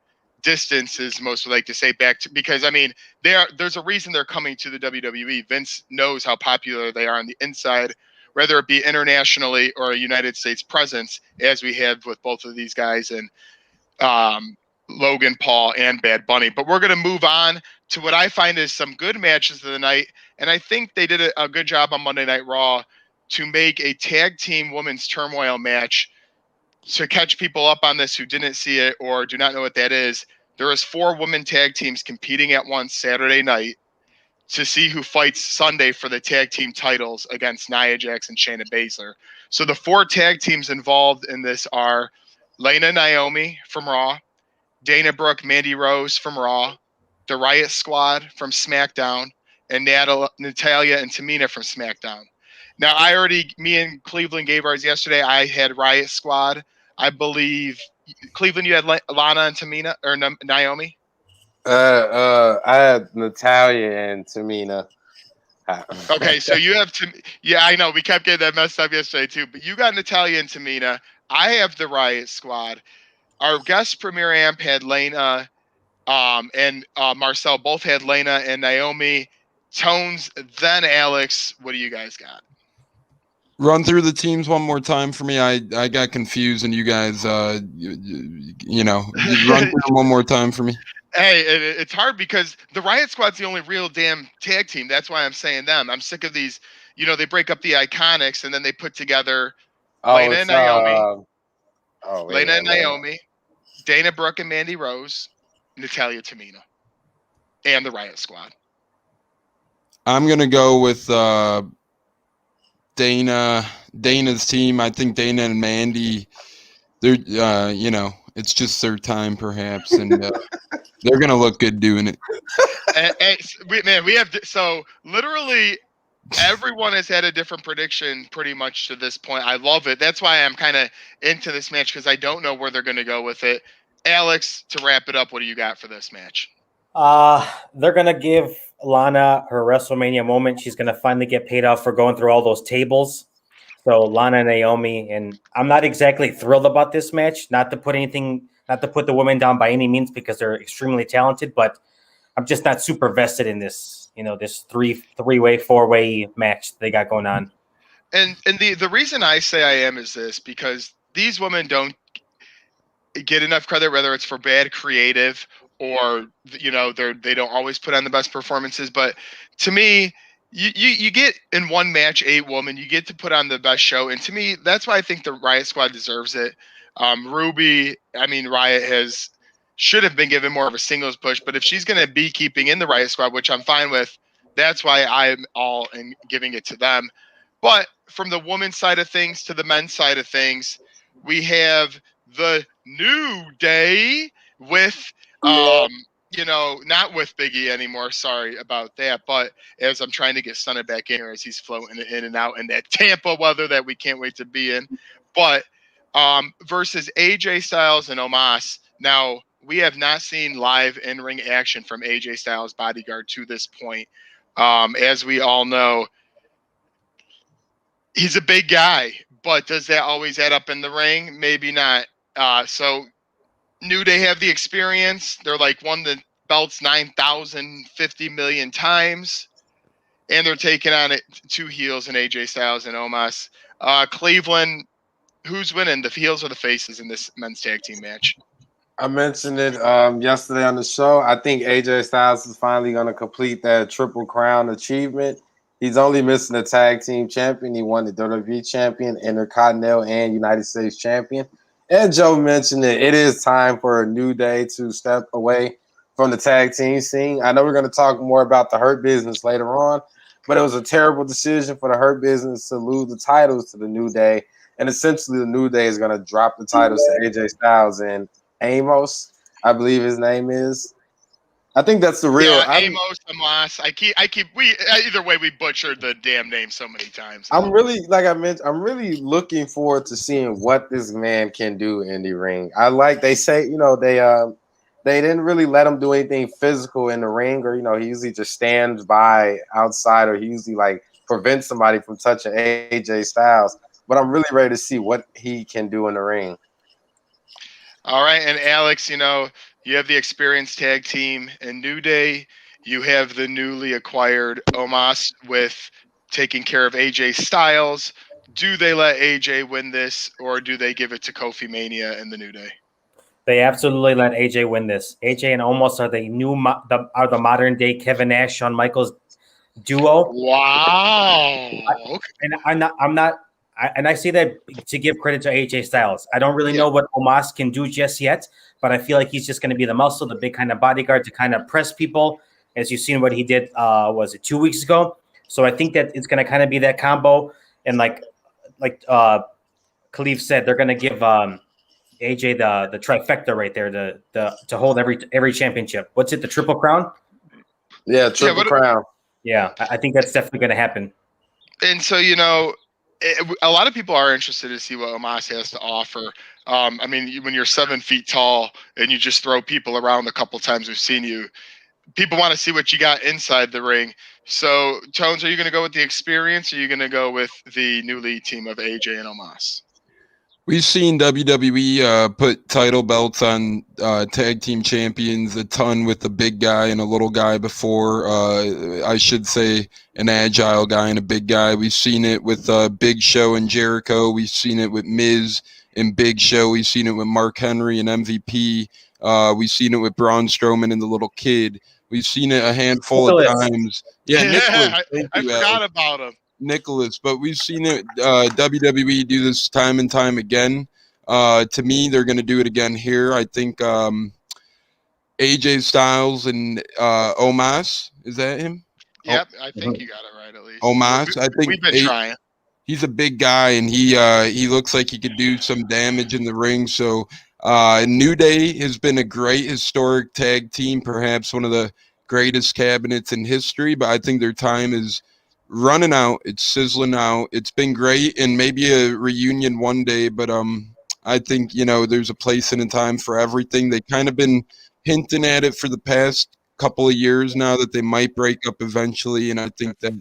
distance, as most would like to say, back to, because I mean there's a reason they're coming to the WWE. Vince knows how popular they are on the inside, whether it be internationally or a United States presence, as we have with both of these guys, and Logan Paul and Bad Bunny. But we're going to move on to what I find is some good matches of the night. And I think they did a good job on Monday Night Raw to make a tag team women's turmoil match. To catch people up on this who didn't see it or do not know what that is, there is 4 women tag teams competing at once Saturday night to see who fights Sunday for the tag team titles against Nia Jax and Shayna Baszler. So the 4 tag teams involved in this are Lena Naomi from Raw, Dana Brooke, Mandy Rose from Raw, the Riot Squad from SmackDown, and Natalia and Tamina from SmackDown. Now, me and Cleveland gave ours yesterday. I had Riot Squad. I believe, Cleveland, you had Lana and Tamina, or Naomi? I had Natalia and Tamina. Okay, so you have yeah, I know we kept getting that messed up yesterday too, but you got Natalia and Tamina. I have the Riot Squad. Our guest Premier Amp had Lena and Marcel both had Lena and Naomi. Tones, then Alex. What do you guys got? Run through the teams one more time for me. I got confused, and you guys, run through them one more time for me. Hey, it's hard because the Riot Squad's the only real damn tag team. That's why I'm saying them. I'm sick of these. They break up the Iconics and then they put together Lena and Naomi. Lena and Naomi, Dana Brooke and Mandy Rose, Natalia Tamina, and the Riot Squad. I'm gonna go with Dana's team. I think Dana and Mandy, they're it's just their time perhaps, and they're gonna look good doing it. We have so literally everyone has had a different prediction pretty much to this point. I love it. That's why I'm kind of into this match, because I don't know where they're going to go with it. Alex, to wrap it up, what do you got for this match? They're gonna give Lana her WrestleMania moment. She's gonna finally get paid off for going through all those tables. So Lana and Naomi, and I'm not exactly thrilled about this match. Not to put the women down by any means, because they're extremely talented, but I'm just not super vested in this. This three-way, 4-way match they got going on. And the reason I say I am is this, because these women don't get enough credit, whether it's for bad creative or they don't always put on the best performances. But to me, you get in one match 8 women, you get to put on the best show, and to me, that's why I think the Riot Squad deserves it. Riot should have been given more of a singles push, but if she's going to be keeping in the Riot Squad, which I'm fine with, that's why I'm all in giving it to them. But from the women's side of things to the men's side of things, we have the New Day with Not with Big E anymore. Sorry about that. But as I'm trying to get Stunner back in here as he's floating in and out in that Tampa weather that we can't wait to be in. But versus AJ Styles and Omos. Now, we have not seen live in-ring action from AJ Styles' bodyguard to this point. As we all know, he's a big guy, but does that always add up in the ring? Maybe not. So New Day have the experience. They're like won the belts 9,050 million times, and they're taking on it two heels and AJ Styles and Omos. Cleveland, who's winning, the heels or the faces in this men's tag team match? I mentioned it yesterday on the show. I think AJ Styles is finally going to complete that Triple Crown achievement. He's only missing the tag team champion. He won the WWE champion, Intercontinental, and United States champion. And Joe mentioned it is time for a New Day to step away from the tag team scene. I know we're going to talk more about the Hurt Business later on, but it was a terrible decision for the Hurt Business to lose the titles to the New Day. And essentially, the New Day is going to drop the titles to AJ Styles and Amos, I believe his name is. I think that's the real. Yeah, Amos, Amos. Either way, we butchered the damn name so many times. I'm really, like I mentioned, I'm really looking forward to seeing what this man can do in the ring. They say, they didn't really let him do anything physical in the ring, or he usually just stands by outside, or he usually like prevents somebody from touching AJ Styles. But I'm really ready to see what he can do in the ring. All right, and Alex, you have the experienced tag team in New Day. You have the newly acquired Omos with taking care of AJ Styles. Do they let AJ win this, or do they give it to Kofi Mania and the New Day? They absolutely let AJ win this. AJ and Omos are the modern day Kevin Nash, Shawn Michaels duo. Wow. And I say that to give credit to AJ Styles. I don't really know what Omos can do just yet, but I feel like he's just going to be the muscle, the big kind of bodyguard to kind of press people, as you've seen what he did, was it 2 weeks ago? So I think that it's going to kind of be that combo. And like Khalif said, they're going to give AJ the trifecta right there to hold every championship. What's it, the Triple Crown? Yeah, Triple Crown. Yeah, I think that's definitely going to happen. And so, a lot of people are interested to see what Omos has to offer. When you're 7 feet tall and you just throw people around a couple times we've seen you, people want to see what you got inside the ring. So, Tones, are you going to go with the experience, or are you going to go with the new lead team of AJ and Omos? We've seen WWE put title belts on tag team champions a ton with a big guy and a little guy before. I should say an agile guy and a big guy. We've seen it with Big Show and Jericho. We've seen it with Miz and Big Show. We've seen it with Mark Henry and MVP. We've seen it with Braun Strowman and the little kid. We've seen it a handful of times. Yeah, Nicholas. I forgot about him. Nicholas, but we've seen it WWE do this time and time again. To me, they're going to do it again here. I think AJ Styles and Omos, is that him? Yep, I think you got it right at least. Omos, I think we've been trying. He's a big guy, and he looks like he could do some damage in the ring. So New Day has been a great historic tag team, perhaps one of the greatest cabinets in history, but I think their time is running out. It's sizzling out. It's been great, and maybe a reunion one day, but I think there's a place and a time for everything. They've kind of been hinting at it for the past couple of years now that they might break up eventually, and I think that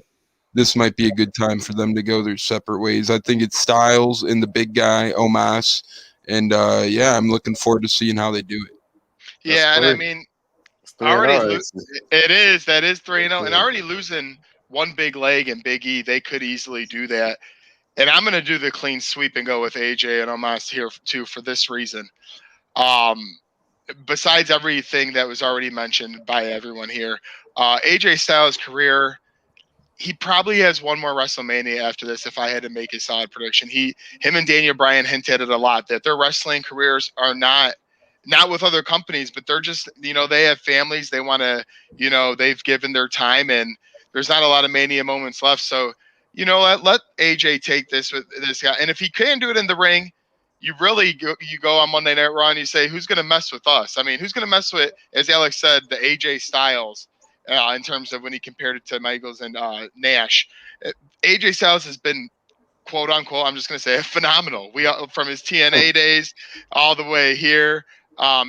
this might be a good time for them to go their separate ways. I think it's Styles and the big guy Omos, and I'm looking forward to seeing how they do it. Yeah, and I mean, already that is 3-0, and already losing one big leg and Big E, they could easily do that. And I'm going to do the clean sweep and go with AJ and Omos here too for this reason. Besides everything that was already mentioned by everyone here, AJ Styles' career, he probably has one more WrestleMania after this. If I had to make a solid prediction, him and Daniel Bryan hinted at a lot that their wrestling careers are not with other companies, but they're just, they have families. They want to, they've given their time, and there's not a lot of Mania moments left. So, let AJ take this with this guy. And if he can do it in the ring, you go on Monday Night Raw and you say, who's going to mess with us? I mean, who's going to mess with, as Alex said, the AJ Styles in terms of when he compared it to Michaels and Nash. AJ Styles has been, quote unquote, I'm just going to say, phenomenal. From his TNA days all the way here.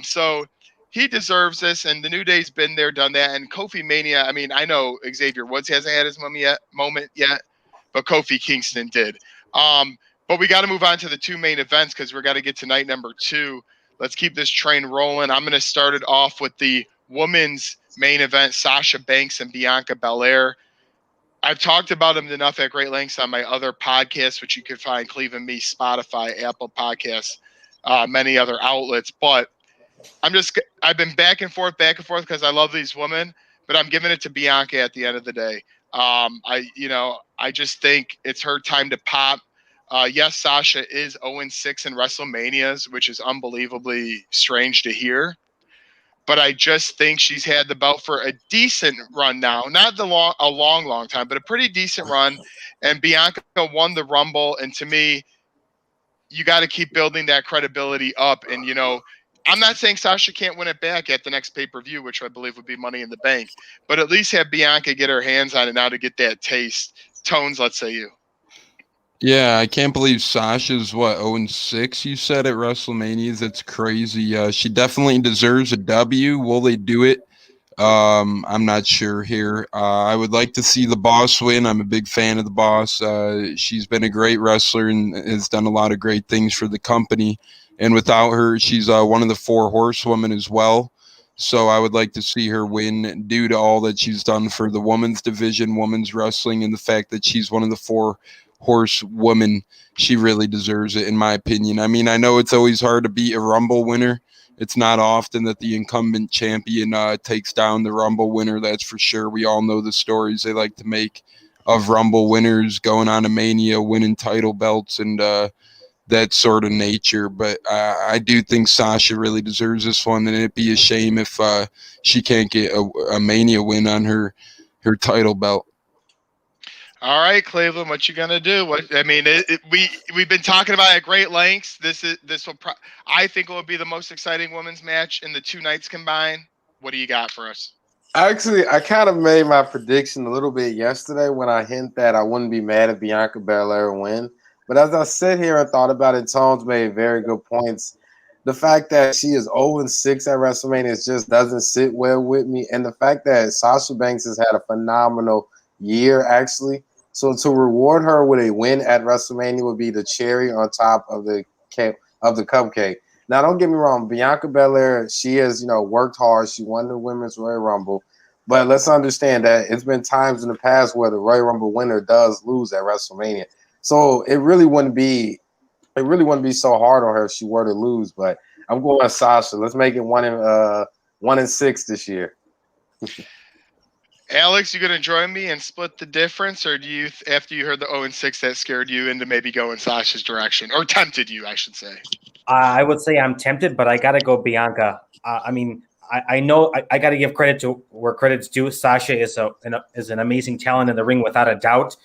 So he deserves this, and the New Day's been there, done that. And Kofi Mania, I mean, I know Xavier Woods hasn't had his moment yet, but Kofi Kingston did. But we got to move on to the two main events because we're got to get to night number 2. Let's keep this train rolling. I'm going to start it off with the women's main event, Sasha Banks and Bianca Belair. I've talked about them enough at great lengths on my other podcasts, which you can find Cleve and Me, Spotify, Apple Podcasts, many other outlets. But I've been back and forth because I love these women, but I'm giving it to Bianca at the end of the day. I just think it's her time to pop. Yes, Sasha is 0-6 in WrestleManias, which is unbelievably strange to hear. But I just think she's had the belt for a decent run now. Not a long time, but a pretty decent run. And Bianca won the Rumble. And to me, you got to keep building that credibility up. And, I'm not saying Sasha can't win it back at the next pay-per-view, which I believe would be Money in the Bank. But at least have Bianca get her hands on it now to get that taste. Tones, let's say you. Yeah, I can't believe Sasha's 0-6 you said at WrestleMania. That's crazy. She definitely deserves a W. Will they do it? I'm not sure here. I would like to see the Boss win. I'm a big fan of the Boss. She's been a great wrestler and has done a lot of great things for the company. And without her, she's one of the 4 horsewomen as well. So I would like to see her win due to all that she's done for the women's division, women's wrestling, and the fact that she's one of the 4 horsewomen. She really deserves it, in my opinion. I mean, I know it's always hard to beat a Rumble winner. It's not often that the incumbent champion takes down the Rumble winner, that's for sure. We all know the stories they like to make of Rumble winners going on to Mania, winning title belts, and that sort of nature. But I do think Sasha really deserves this one, and it'd be a shame if she can't get a Mania win on her title belt. All right, Cleveland, what you gonna do? We've been talking about it at great lengths. I think it will be the most exciting women's match in the 2 nights combined. What do you got for us? Actually, I kind of made my prediction a little bit yesterday when I hint that I wouldn't be mad if Bianca Belair win. But as I sit here and thought about it, Tones made very good points. The fact that she is 0-6 at WrestleMania just doesn't sit well with me. And the fact that Sasha Banks has had a phenomenal year, actually. So to reward her with a win at WrestleMania would be the cherry on top of the cupcake. Now, don't get me wrong, Bianca Belair, she has worked hard. She won the Women's Royal Rumble, but let's understand that it's been times in the past where the Royal Rumble winner does lose at WrestleMania. So it really wouldn't be so hard on her if she were to lose. But I'm going with Sasha. Let's make it 1-6 this year. Alex, you gonna join me and split the difference, or do you, after you heard the 0-6, that scared you into maybe going Sasha's direction, or tempted you, I should say? I would say I'm tempted, but I got to go Bianca. I know I got to give credit to where credit's due. Sasha is an amazing talent in the ring, without a doubt.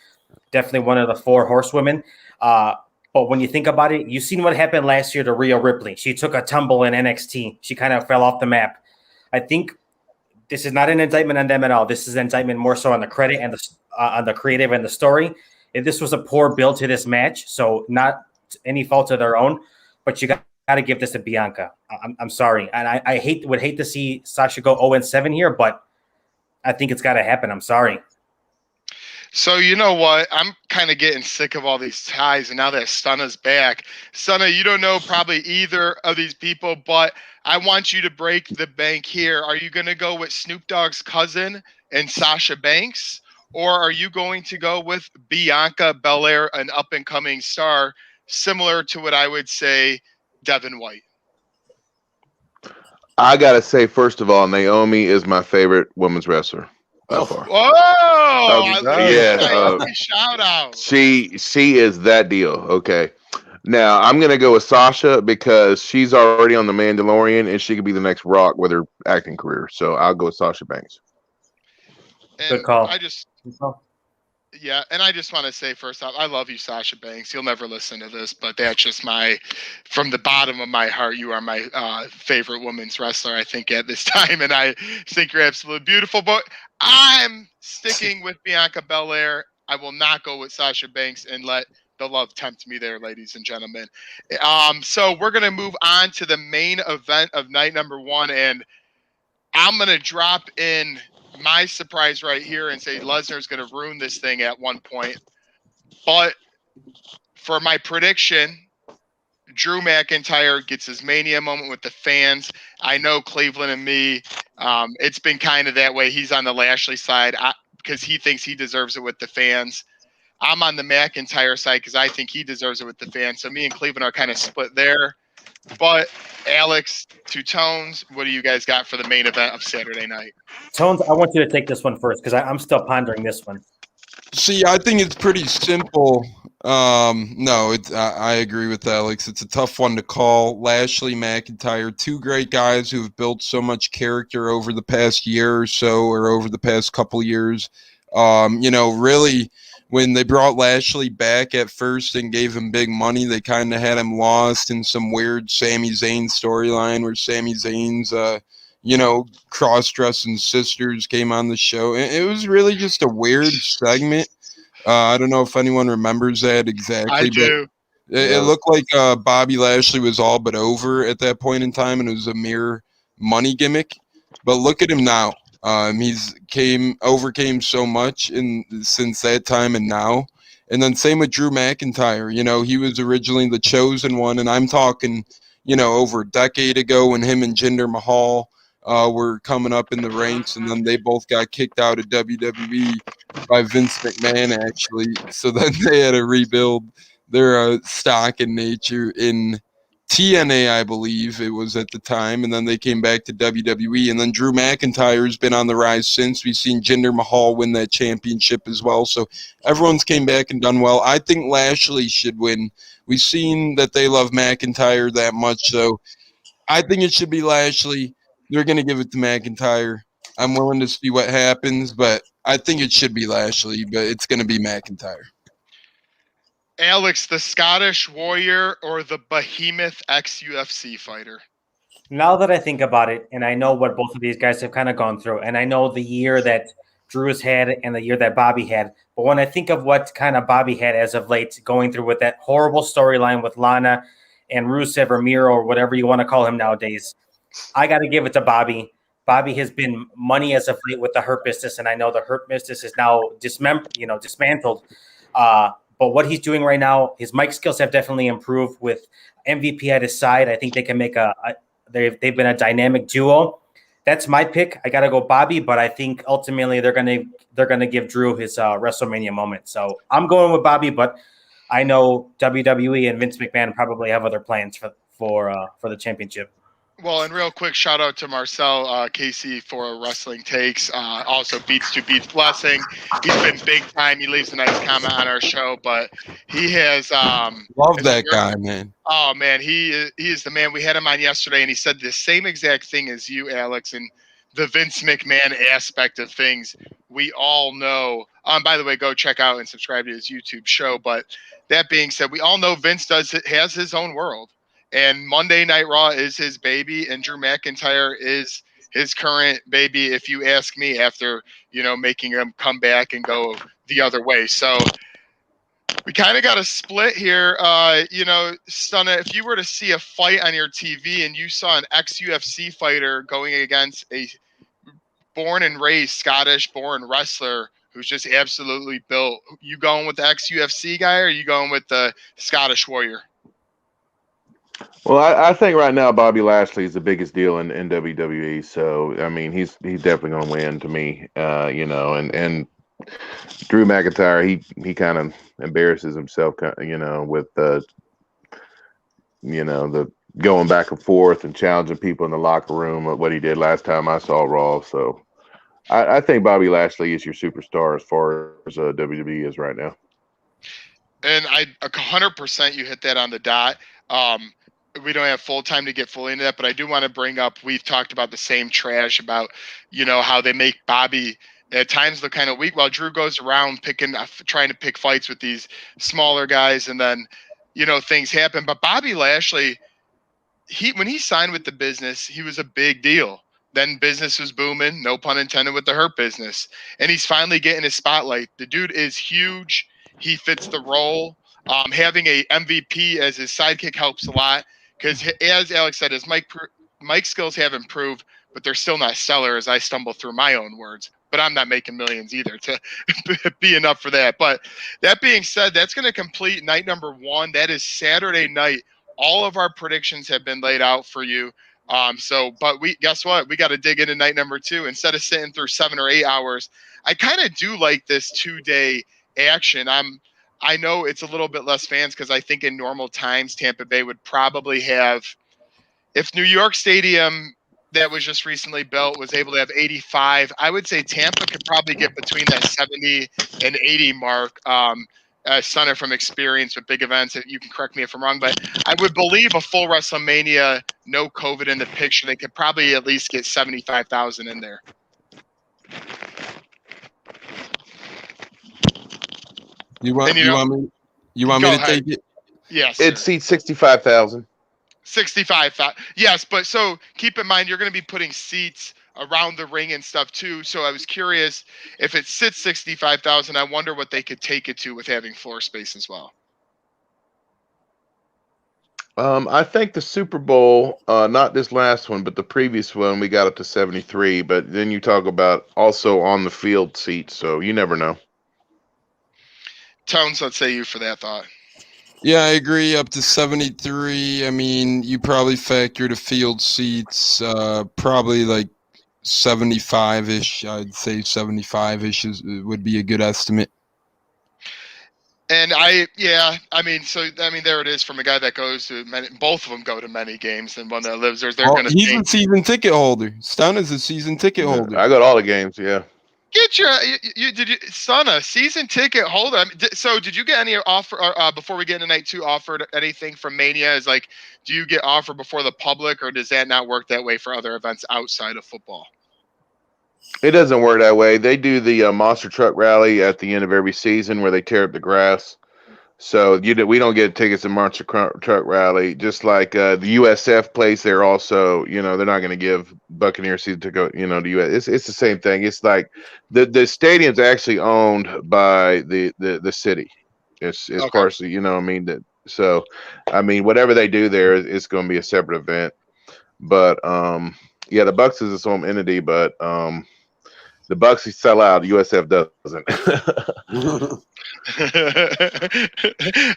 Definitely one of the 4 horsewomen. But when you think about it, you've seen what happened last year to Rhea Ripley. She took a tumble in NXT. She kind of fell off the map. I think this is not an indictment on them at all. This is an indictment more so on the credit and on the creative and the story. If this was a poor build to this match, so not any fault of their own, but you got to give this to Bianca. I'm sorry, and I would hate to see Sasha go 0-7 here, but I think it's got to happen. I'm sorry. So you know what? I'm kind of getting sick of all these ties, and now that Stunna's back. Stunna, you don't know probably either of these people, but I want you to break the bank here. Are you going to go with Snoop Dogg's cousin and Sasha Banks, or are you going to go with Bianca Belair, an up-and-coming star, similar to what I would say Devin White? I gotta say, first of all, Naomi is my favorite women's wrestler by far. Whoa! Yeah, Shout out. She is that deal. Okay. Now I'm gonna go with Sasha because she's already on the Mandalorian and she could be the next Rock with her acting career. So I'll go with Sasha Banks. And Good call. Yeah, and I just want to say first off, I love you, Sasha Banks. You'll never listen to this, but that's just from the bottom of my heart, you are my favorite women's wrestler, I think, at this time, and I think you're absolutely beautiful. But I'm sticking with Bianca Belair. I will not go with Sasha Banks and let the love tempt me there, ladies and gentlemen. So we're gonna move on to the main event of night number one, and I'm gonna drop in my surprise right here and say Lesnar's going to ruin this thing at one point. But for my prediction, Drew McIntyre gets his Mania moment with the fans. I know Cleveland and me, it's been kind of that way. He's on the Lashley side because he thinks he deserves it with the fans. I'm on the McIntyre side because I think he deserves it with the fans. So me and Cleveland are kind of split there. But Alex, Two Tones, what do you guys got for the main event of Saturday night? Tones, I want you to take this one first because I'm still pondering this one. See, I think it's pretty simple. No, I agree with Alex. It's a tough one to call. Lashley, McIntyre, two great guys who have built so much character over the past year or so, or over the past couple years. Really, when they brought Lashley back at first and gave him big money, they kind of had him lost in some weird Sami Zayn storyline where Sami Zayn's, cross-dressing sisters came on the show. It was really just a weird segment. I don't know if anyone remembers that exactly, I do. but it looked like Bobby Lashley was all but over at that point in time, and it was a mere money gimmick. But look at him now. He's overcame so much since that time and now. And then same with Drew McIntyre. He was originally the chosen one, and I'm talking, over a decade ago when him and Jinder Mahal were coming up in the ranks, and then they both got kicked out of WWE by Vince McMahon, actually. So then they had to rebuild their stock in nature in TNA, I believe it was at the time, and then they came back to WWE, and then Drew McIntyre's been on the rise since. We've seen Jinder Mahal win that championship as well, so everyone's came back and done well. I think Lashley should win. We've seen that they love McIntyre that much, so I think it should be Lashley. They're going to give it to McIntyre. I'm willing to see what happens, but I think it should be Lashley, but it's going to be McIntyre. Alex, the Scottish Warrior or the Behemoth ex-UFC fighter? Now that I think about it, and I know what both of these guys have kind of gone through, and I know the year that Drew's had and the year that Bobby had, but when I think of what kind of Bobby had as of late, going through with that horrible storyline with Lana and Rusev or Miro or whatever you want to call him nowadays, I got to give it to Bobby. Bobby has been money as of late with the Hurt Business, and I know the Hurt Business is now dismantled. But what he's doing right now, his mic skills have definitely improved with MVP at his side. I think they can make they've been a dynamic duo. That's my pick. I got to go Bobby, but I think ultimately they're gonna give Drew his WrestleMania moment. So I'm going with Bobby, but I know WWE and Vince McMahon probably have other plans for the championship. Well, and real quick, shout out to Marcel Casey for Wrestling Takes. Also, Beats to Beats Blessing. He's been big time. He leaves a nice comment on our show, but he has love that guy, man. Oh man, he is the man. We had him on yesterday, and he said the same exact thing as you, Alex, and the Vince McMahon aspect of things. We all know. By the way, go check out and subscribe to his YouTube show. But that being said, we all know Vince has his own world. And Monday Night Raw is his baby, and Drew McIntyre is his current baby, if you ask me, after, making him come back and go the other way. So we kind of got a split here. Stunna, if you were to see a fight on your TV and you saw an ex-UFC fighter going against a born and raised Scottish-born wrestler who's just absolutely built, you going with the ex-UFC guy or are you going with the Scottish Warrior? Well, I think right now Bobby Lashley is the biggest deal in WWE. So I mean, he's definitely going to win to me. And Drew McIntyre, he kind of embarrasses himself, with the going back and forth and challenging people in the locker room. What he did last time I saw Raw. So I think Bobby Lashley is your superstar as far as WWE is right now. And 100% you hit that on the dot. We don't have full time to get fully into that, but I do want to bring up, we've talked about the same trash about, how they make Bobby at times look kind of weak, while Drew goes around trying to pick fights with these smaller guys, and then things happen. But Bobby Lashley, when he signed with the business, he was a big deal. Then business was booming, no pun intended, with the Hurt Business, and he's finally getting his spotlight. The dude is huge. He fits the role. Having a MVP as his sidekick helps a lot because, as Alex said, his mic skills have improved, but they're still not stellar. As I stumble through my own words, but I'm not making millions either to be enough for that. But that being said, that's going to complete night number 1. That is Saturday night. All of our predictions have been laid out for you. But guess what? We got to dig into night number 2 instead of sitting through 7 or 8 hours. I kind of do like this 2-day action. I know it's a little bit less fans because I think in normal times Tampa Bay would probably have, if New York Stadium that was just recently built was able to have 85, I would say Tampa could probably get between that 70 and 80 mark. Sunner from experience with big events, you can correct me if I'm wrong, but I would believe a full WrestleMania, no COVID in the picture, they could probably at least get 75,000 in there. You want me to take it? Yes. It seats 65,000. 65,000. Yes, but so keep in mind you're going to be putting seats around the ring and stuff too. So I was curious if it sits 65,000. I wonder what they could take it to with having floor space as well. I think the Super Bowl, not this last one, but the previous one, we got up to 73. But then you talk about also on the field seats, so you never know. Tones, let's say you for that thought. Yeah, I agree. Up to 73. I mean, you probably factor the field seats, probably like 75-ish. I'd say 75-ish would be a good estimate. And there it is from a guy that goes to many. Both of them go to many games, and one that lives there. They're going to. He's a season ticket holder. Stun is a season ticket holder. I go to all the games. Yeah. Get son, a season ticket holder. So did you get any offer before we get into night 2? Offered anything from Mania? Is like, do you get offered before the public, or does that not work that way for other events outside of football? It doesn't work that way. They do the monster truck rally at the end of every season where they tear up the grass. So we don't get tickets to monster truck rally. Just like the USF place, they're also, they're not going to give Buccaneer season to go, to US. It's the same thing. It's like the stadium's actually owned by the city. It's okay. Partially, so whatever they do there, it's going to be a separate event. But the Bucks is its own entity, but the Bucks sell out. USF doesn't.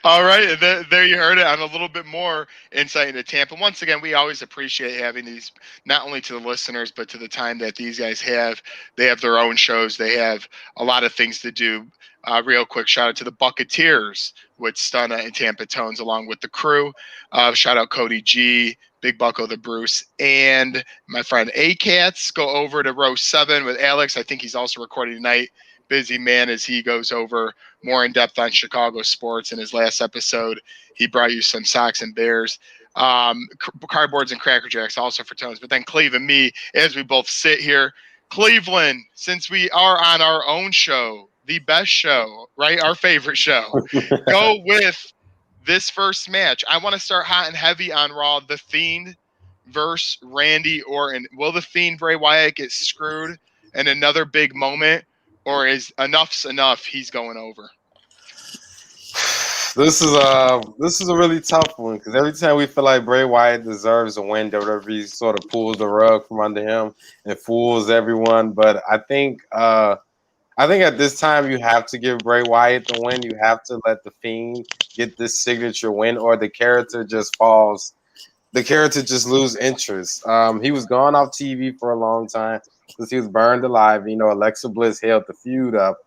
All right, there you heard it on a little bit more insight into Tampa. Once again, we always appreciate having these, not only to the listeners, but to the time that these guys have. They have their own shows. They have a lot of things to do. Real quick shout out to the Bucketeers with Stunna and Tampa Tones along with the crew. Shout out Cody G, Big Bucko the Bruce, and my friend A-Cats. Go over to row 7 with Alex. I think he's also recording tonight. Busy man as he goes over more in depth on Chicago sports. In his last episode, he brought you some Sox and Bears, cardboards and Cracker Jacks also for Tones. But then Cleve and me, as we both sit here, Cleveland, since we are on our own show, the best show, right? Our favorite show. Go with this first match. I want to start hot and heavy on Raw. The Fiend versus Randy Orton. Will the Fiend Bray Wyatt get screwed in another big moment, or is enough's enough? He's going over. This is a really tough one because every time we feel like Bray Wyatt deserves a win, WWE sort of pulls the rug from under him and fools everyone. But I think at this time you have to give Bray Wyatt the win. You have to let the Fiend get this signature win, or the character just falls. The character just lose interest. He was gone off TV for a long time because he was burned alive. Alexa Bliss held the feud up,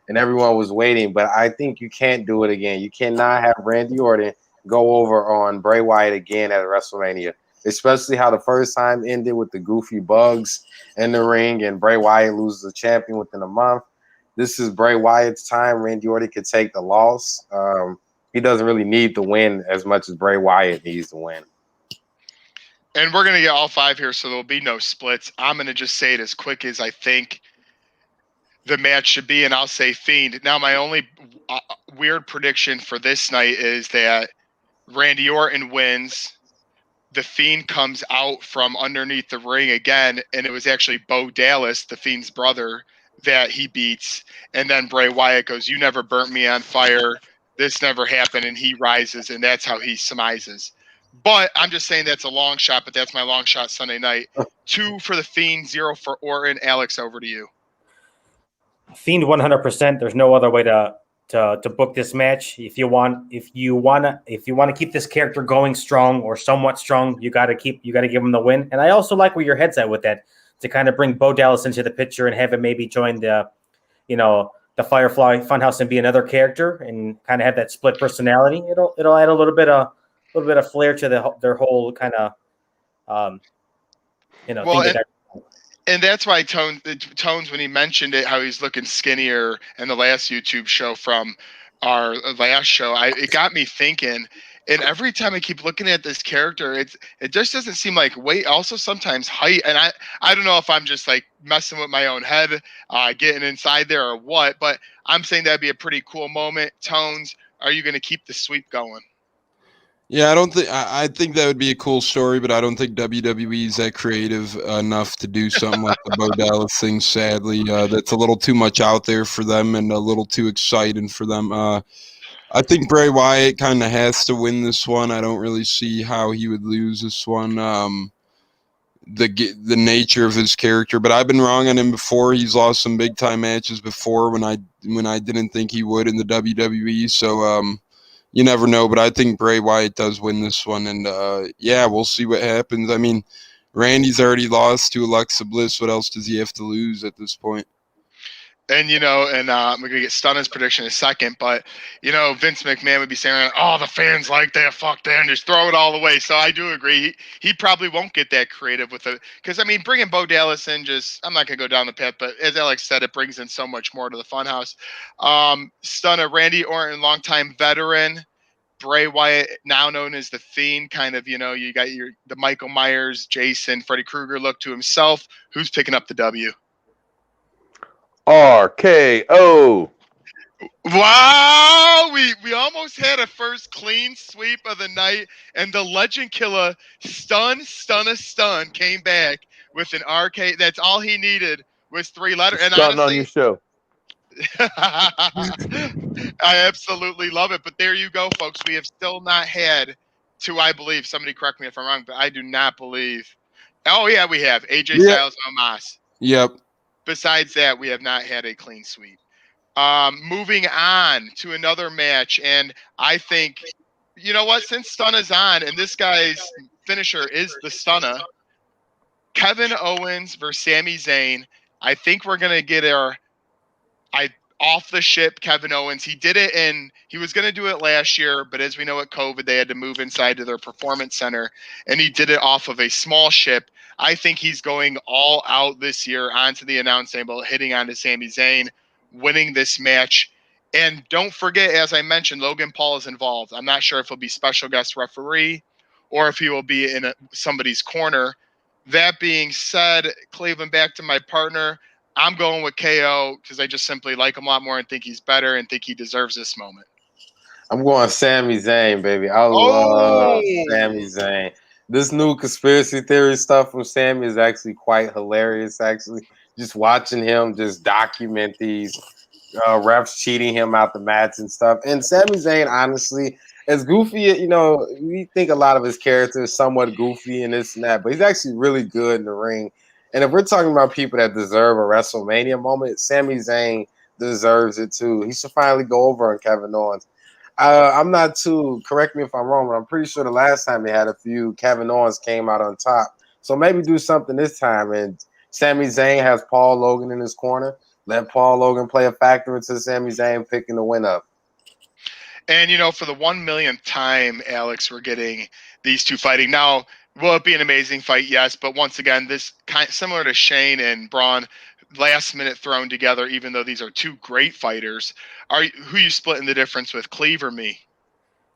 and everyone was waiting. But I think you can't do it again. You cannot have Randy Orton go over on Bray Wyatt again at WrestleMania, especially how the first time ended with the goofy bugs in the ring, and Bray Wyatt loses the champion within a month. This is Bray Wyatt's time. Randy Orton could take the loss. He doesn't really need the win as much as Bray Wyatt needs the win. And we're going to get all 5 here, so there'll be no splits. I'm going to just say it as quick as I think. the match should be, and I'll say Fiend. Now, my only weird prediction for this night is that Randy Orton wins. The Fiend comes out from underneath the ring again, and it was actually Bo Dallas, the Fiend's brother, that he beats. And then Bray Wyatt goes, "You never burnt me on fire. This never happened." And he rises, and that's how he surmises. But I'm just saying that's a long shot, but that's my long shot Sunday night. 2 for the Fiend, 0 for Orton. Alex, over to you. Fiend 100%. There's no other way to book this match. If you want to keep this character going strong or somewhat strong, you got to give him the win. And I also like where your head's at with that, to kind of bring Bo Dallas into the picture and have him maybe join the Firefly Funhouse and be another character and kind of have that split personality. It'll add a little bit of flair to their whole kind of thing. And that's why Tones, when he mentioned it, how he's looking skinnier in the last YouTube show from our last show, it got me thinking. And every time I keep looking at this character, it just doesn't seem like weight. Also, sometimes height. And I don't know if I'm just like messing with my own head, getting inside there or what. But I'm saying that'd be a pretty cool moment. Tones, are you going to keep the sweep going? Yeah, I think that would be a cool story, but I don't think WWE is that creative enough to do something like the Bo Dallas thing. Sadly, that's a little too much out there for them and a little too exciting for them. I think Bray Wyatt kind of has to win this one. I don't really see how he would lose this one. The nature of his character, but I've been wrong on him before. He's lost some big time matches before when I didn't think he would in the WWE. So you never know, but I think Bray Wyatt does win this one, and we'll see what happens. I mean, Randy's already lost to Alexa Bliss. What else does he have to lose at this point? And, I'm going to get Stunner's prediction in a second, but, Vince McMahon would be saying, "Oh, the fans like that, fuck that, and just throw it all away." So I do agree. He probably won't get that creative with it. Because, bringing Bo Dallas in I'm not going to go down the path, but as Alex said, it brings in so much more to the Funhouse. Stunner, Randy Orton, longtime veteran. Bray Wyatt, now known as the Fiend, kind of, you got the Michael Myers, Jason, Freddy Krueger look to himself. Who's picking up the W? RKO. Wow, we almost had a first clean sweep of the night, and the Legend Killer Stun came back with an RK. That's all he needed was 3 letters. And Starting honestly, on your show. I absolutely love it. But there you go, folks. We have still not had I believe, somebody correct me if I'm wrong, but I do not believe. Oh yeah, we have AJ Styles and Omos. Yep. Besides that, we have not had a clean sweep. Moving on to another match, and I think, you know what? Since Stunna's on, and this guy's finisher is the Stunna, Kevin Owens versus Sami Zayn. I think we're gonna get off the ship Kevin Owens. He did it he was going to do it last year, but as we know at COVID, they had to move inside to their performance center, and he did it off of a small ship. I think he's going all out this year onto the announce table, hitting onto Sami Zayn, winning this match. And don't forget, as I mentioned, Logan Paul is involved. I'm not sure if he'll be special guest referee or if he will be in somebody's corner. That being said, Cleveland, back to my partner. I'm going with KO because I just simply like him a lot more and think he's better and think he deserves this moment. I'm going Sami Zayn, baby. I love Sami Zayn. This new conspiracy theory stuff from Sami is actually quite hilarious, actually. Just watching him just document these refs cheating him out the match and stuff. And Sami Zayn, honestly, as goofy, we think a lot of his character is somewhat goofy and this and that, but he's actually really good in the ring. And if we're talking about people that deserve a WrestleMania moment, Sami Zayn deserves it too. He should finally go over on Kevin Owens. I'm not too, correct me if I'm wrong, but I'm pretty sure the last time they had a few, Kevin Owens came out on top. So maybe do something this time. And Sami Zayn has Paul Logan in his corner. Let Paul Logan play a factor into Sami Zayn picking the win up. And, for the 1 millionth time, Alex, we're getting these two fighting. Now, will it be an amazing fight? Yes. But once again, this similar to Shane and Braun, last minute thrown together, even though these are two great fighters. Who you splitting the difference with, Cleve or me?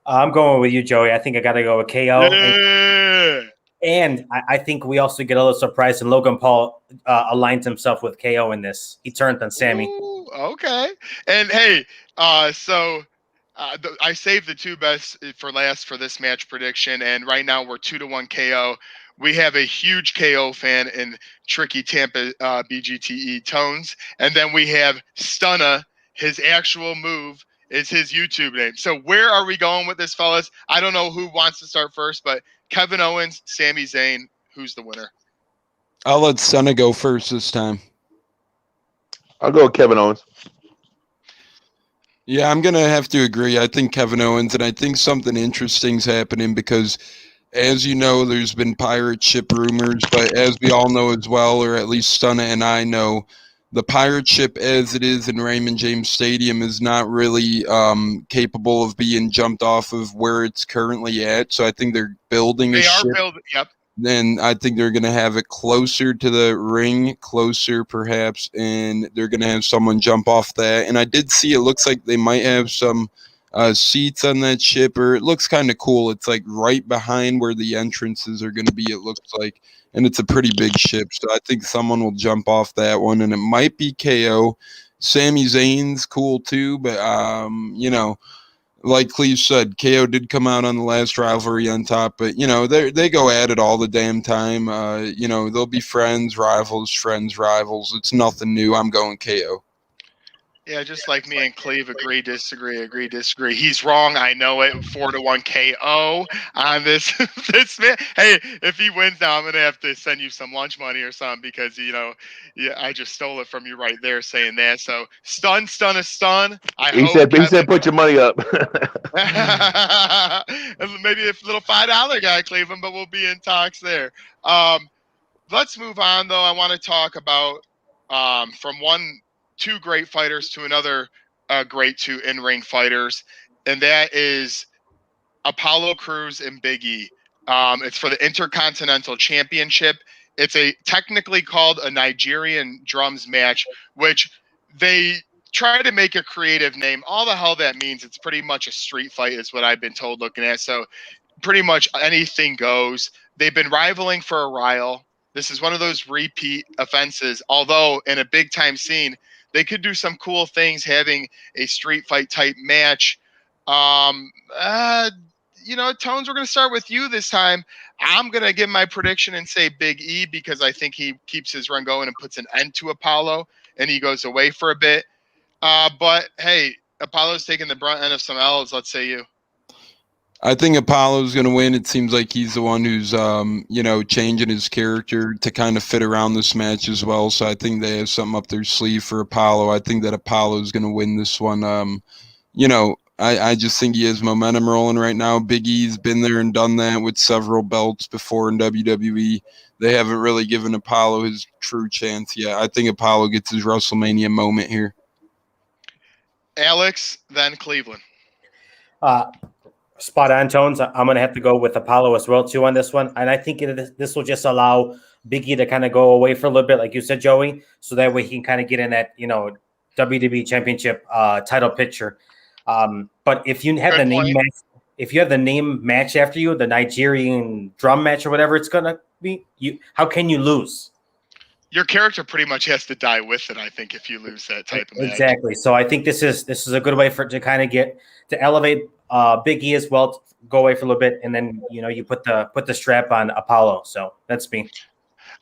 I'm going with you, Joey. I think I got to go with KO. Yeah. And I think we also get a little surprised, and Logan Paul aligns himself with KO in this. He turned on Sammy. Ooh, okay. And hey, I saved the two best for last for this match prediction, and right now we're 2-1 KO. We have a huge KO fan in Tricky Tampa BGTE Tones, and then we have Stunna. His actual move is his YouTube name. So where are we going with this, fellas? I don't know who wants to start first, but Kevin Owens, Sami Zayn, who's the winner? I'll let Senna go first this time. I'll go with Kevin Owens. Yeah, I'm going to have to agree. I think Kevin Owens, and I think something interesting's happening because, as you know, there's been pirate ship rumors, but as we all know as well, or at least Stunna and I know, the pirate ship as it is in Raymond James Stadium is not really capable of being jumped off of where it's currently at. So I think they're building a ship. Yep. Then I think they're going to have it closer to the ring, closer perhaps, and they're going to have someone jump off that. And I did see it looks like they might have some seats on that ship, or it looks kind of cool. It's like right behind where the entrances are going to be, it looks like. And it's a pretty big ship, so I think someone will jump off that one, and it might be KO. Sami Zayn's cool too, but, like Cleve said, KO did come out on the last rivalry on top, but they go at it all the damn time. They'll be friends, rivals. It's nothing new. I'm going KO. Yeah, just like me and Cleve, agree, disagree. He's wrong. I know it. 4-1 KO on this. This man. Hey, if he wins now, I'm gonna have to send you some lunch money or something because I just stole it from you right there saying that. So stun. He said, put your money up. Maybe a little $5 guy, Cleveland, but we'll be in talks there. Let's move on though. I want to talk about from two great fighters to another great two in-ring fighters, and that is Apollo Crews and Big E. It's for the Intercontinental Championship. It's technically called a Nigerian drums match, which they try to make a creative name. All the hell that means, it's pretty much a street fight is what I've been told looking at. So pretty much anything goes. They've been rivaling for a while. This is one of those repeat offenses, although in a big-time scene, they could do some cool things having a street fight type match. Tones, we're going to start with you this time. I'm going to give my prediction and say Big E because I think he keeps his run going and puts an end to Apollo, and he goes away for a bit. But, hey, Apollo's taking the brunt end of some L's. Let's say you. I think Apollo's going to win. It seems like he's the one who's, changing his character to kind of fit around this match as well. So I think they have something up their sleeve for Apollo. I think that Apollo's going to win this one. I just think he has momentum rolling right now. Big E's been there and done that with several belts before in WWE. They haven't really given Apollo his true chance yet. I think Apollo gets his WrestleMania moment here. Alex, then Cleveland. Spot on, Tones. I'm going to have to go with Apollo as well, too, on this one. And I think this will just allow Big E to kind of go away for a little bit, like you said, Joey, so that way he can kind of get in that, WWE Championship title picture. But if you have the name match after you, the Nigerian drum match or whatever it's going to be, how can you lose? Your character pretty much has to die with it, I think, if you lose that type of match. Exactly. So I think this is a good way for it to kind of get to elevate Big E as well, go away for a little bit, and then you put the strap on Apollo. So that's me.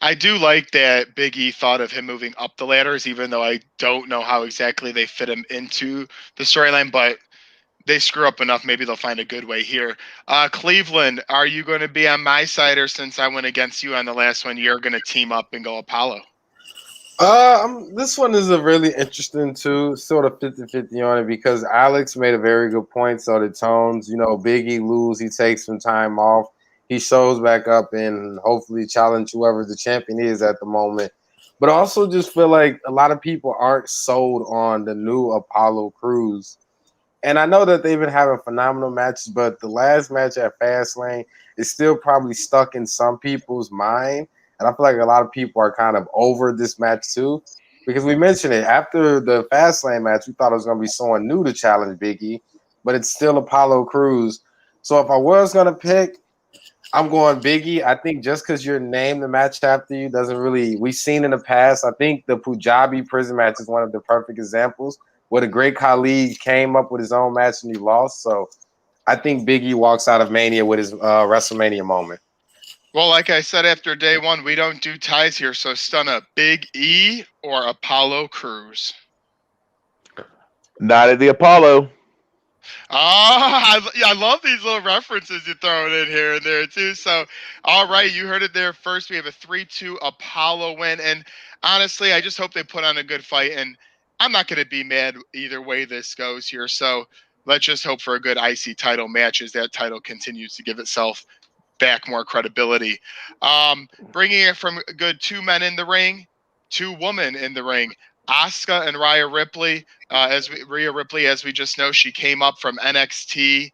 I do like that Big E thought of him moving up the ladders, even though I don't know how exactly they fit him into the storyline, but they screw up enough. Maybe they'll find a good way here. Cleveland, are you going to be on my side, or since I went against you on the last one, you're going to team up and go Apollo? This one is a really interesting too, sort of 50-50 on it because Alex made a very good point. So the Tones, Big E lose, he takes some time off. He shows back up and hopefully challenge whoever the champion is at the moment. But I also just feel like a lot of people aren't sold on the new Apollo Crews. And I know that they've been having phenomenal matches, but the last match at Fastlane is still probably stuck in some people's mind. And I feel like a lot of people are kind of over this match too, because we mentioned it after the Fastlane match. We thought it was going to be someone new to challenge Big E, but it's still Apollo Crews. So if I was going to pick, I'm going Biggie. I think just because you're named the match after you doesn't really. We've seen in the past. I think the Punjabi prison match is one of the perfect examples where the great Khali came up with his own match and he lost. So I think Biggie walks out of Mania with his WrestleMania moment. Well, like I said after day one, we don't do ties here. So Stunna, Big E or Apollo Crews? Not at the Apollo. I love these little references you're throwing in here and there too. So, all right, you heard it there first. We have a 3-2 Apollo win, and honestly, I just hope they put on a good fight. And I'm not going to be mad either way this goes here. So let's just hope for a good IC title match as that title continues to give itself back more credibility. Bringing it from a good 2 men in the ring, 2 women in the ring. Asuka and Rhea Ripley. Rhea Ripley, as we just know, she came up from NXT.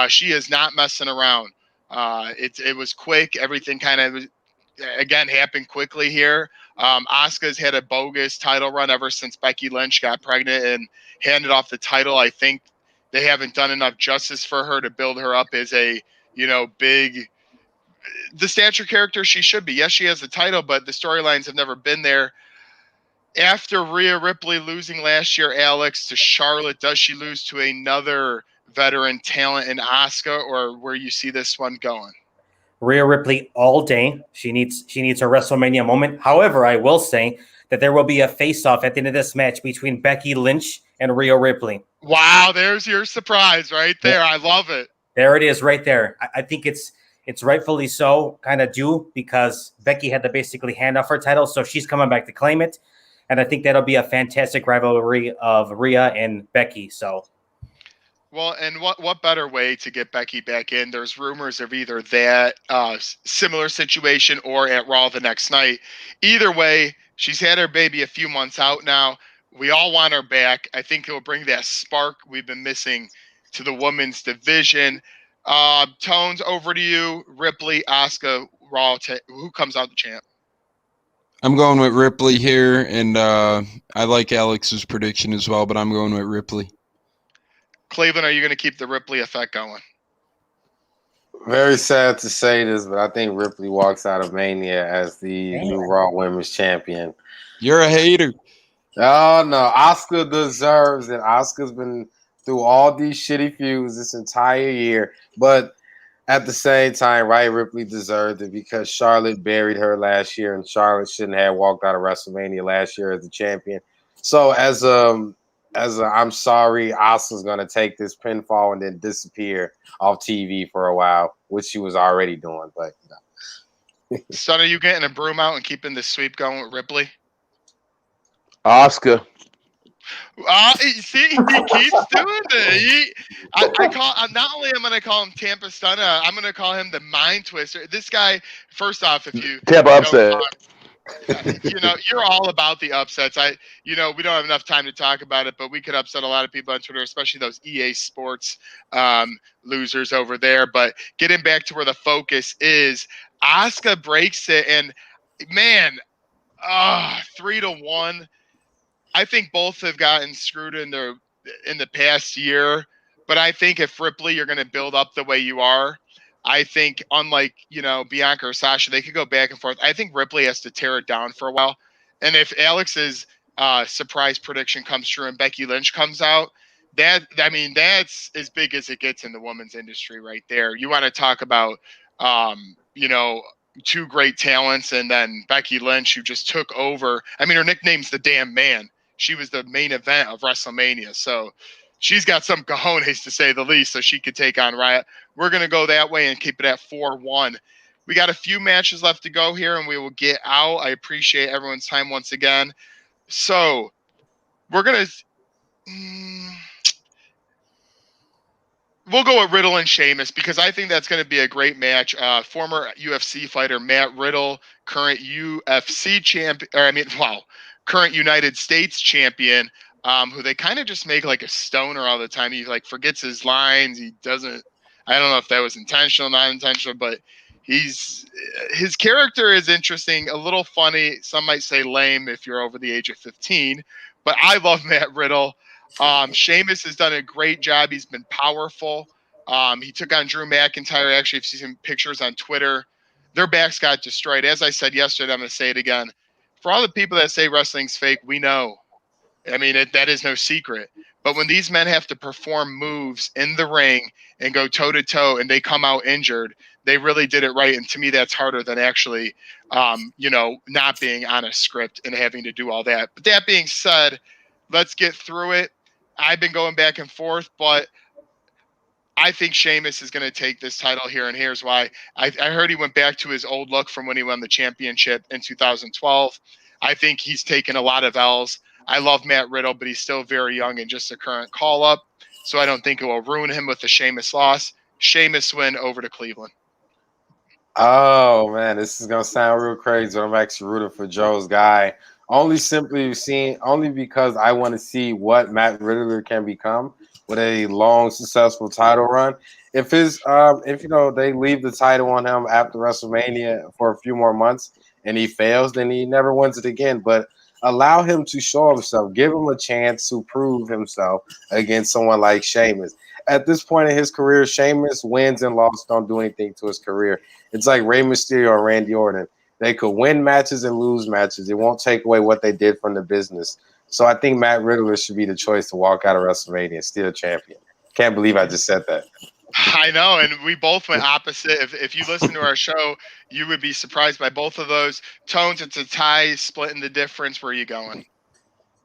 She is not messing around. It was quick. Everything kind of again happened quickly here. Asuka's had a bogus title run ever since Becky Lynch got pregnant and handed off the title. I think they haven't done enough justice for her to build her up as a big the stature character she should be. Yes, she has the title, but the storylines have never been there. After Rhea Ripley losing last year, Alex, to Charlotte, does she lose to another veteran talent in Asuka, or where you see this one going? Rhea Ripley all day. She needs her WrestleMania moment. However, I will say that there will be a face-off at the end of this match between Becky Lynch and Rhea Ripley. Wow, there's your surprise right there. I love it. There it is right there. I think it's rightfully so, kind of due, because Becky had to basically hand off her title, so she's coming back to claim it. And I think that'll be a fantastic rivalry of Rhea and Becky. So, well, and what better way to get Becky back in? There's rumors of either that similar situation or at Raw the next night. Either way, she's had her baby a few months out now. We all want her back. I think it will bring that spark we've been missing to the women's division. Tones, over to you. Ripley, Asuka, Raw. Who comes out the champ? I'm going with Ripley here, and I like Alex's prediction as well, but I'm going with Ripley. Cleveland, are you going to keep the Ripley effect going? Very sad to say this, but I think Ripley walks out of Mania as the new Raw Women's Champion. You're a hater. Oh, no. Asuka deserves it. Asuka's been through all these shitty feuds this entire year, but at the same time, Rhea Ripley deserved it because Charlotte buried her last year, and Charlotte shouldn't have walked out of WrestleMania last year as the champion. So as I'm sorry, Asuka's gonna take this pinfall and then disappear off TV for a while, which she was already doing. But Son, are you getting a broom out and keeping the sweep going with Ripley? Asuka. See, he keeps doing it. Not only am I going to call him Tampa Stunna, I'm going to call him the Mind Twister. This guy, first off, if you Tampa upset. You're all about the upsets. We don't have enough time to talk about it, but we could upset a lot of people on Twitter, especially those EA Sports losers over there. But getting back to where the focus is, Asuka breaks it, and man, 3-1. I think both have gotten screwed in the past year, but I think if Ripley, you're going to build up the way you are. I think unlike Bianca or Sasha, they could go back and forth. I think Ripley has to tear it down for a while, and if Alex's surprise prediction comes true and Becky Lynch comes out, that's as big as it gets in the women's industry right there. You want to talk about two great talents, and then Becky Lynch, who just took over. I mean, her nickname's the Damn Man. She was the main event of WrestleMania. So she's got some cojones, to say the least, so she could take on Riot. We're going to go that way and keep it at 4-1. We got a few matches left to go here, and we will get out. I appreciate everyone's time once again. So we're going to... We'll go with Riddle and Sheamus because I think that's going to be a great match. Former UFC fighter Matt Riddle, current UFC champion, current United States champion, who they kind of just make like a stoner all the time. He like forgets his lines. He doesn't. I don't know if that was intentional, not intentional, but his character is interesting, a little funny. Some might say lame if you're over the age of 15, but I love Matt Riddle. Sheamus has done a great job. He's been powerful. He took on Drew McIntyre. Actually, if you see some pictures on Twitter, their backs got destroyed. As I said yesterday, I'm going to say it again. For all the people that say wrestling's fake, we know. I mean, that is no secret. But when these men have to perform moves in the ring and go toe to toe, and they come out injured, they really did it right. And to me, that's harder than actually, not being on a script and having to do all that. But that being said, let's get through it. I've been going back and forth, but I think Sheamus is going to take this title here, and here's why. I heard he went back to his old look from when he won the championship in 2012. I think he's taken a lot of L's. I love Matt Riddle, but he's still very young and just a current call-up, so I don't think it will ruin him with the Sheamus loss. Sheamus win over to Cleveland. Oh man, this is gonna sound real crazy, but I'm actually rooting for Joe's guy. Only because I want to see what Matt Riddler can become with a long, successful title run. If they leave the title on him after WrestleMania for a few more months and he fails, then he never wins it again. But allow him to show himself, give him a chance to prove himself against someone like Sheamus. At this point in his career, Sheamus wins and losses don't do anything to his career. It's like Rey Mysterio or Randy Orton. They could win matches and lose matches. It won't take away what they did from the business. So I think Matt Riddler should be the choice to walk out of WrestleMania and still champion. Can't believe I just said that. I know, and we both went opposite. If you listen to our show, you would be surprised by both of those tones. It's a tie, splitting the difference. Where are you going?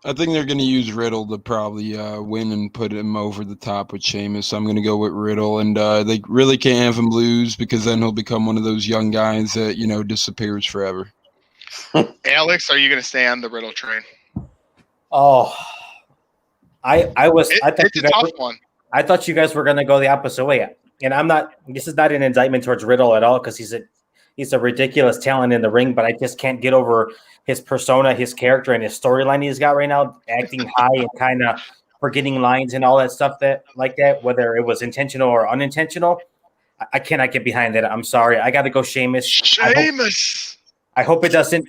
I think they're going to use Riddle to probably win and put him over the top with Sheamus. I'm going to go with Riddle, and they really can't have him lose because then he'll become one of those young guys that disappears forever. Alex, are you going to stay on the Riddle train? Oh, I thought it's a tough one. I thought you guys were going to go the opposite way, and I'm not. This is not an indictment towards Riddle at all because he's a ridiculous talent in the ring, but I just can't get over his persona, his character, and his storyline he's got right now, acting high and kind of forgetting lines and all that stuff like that, whether it was intentional or unintentional. I cannot get behind that. I'm sorry. I got to go Sheamus. I hope it doesn't,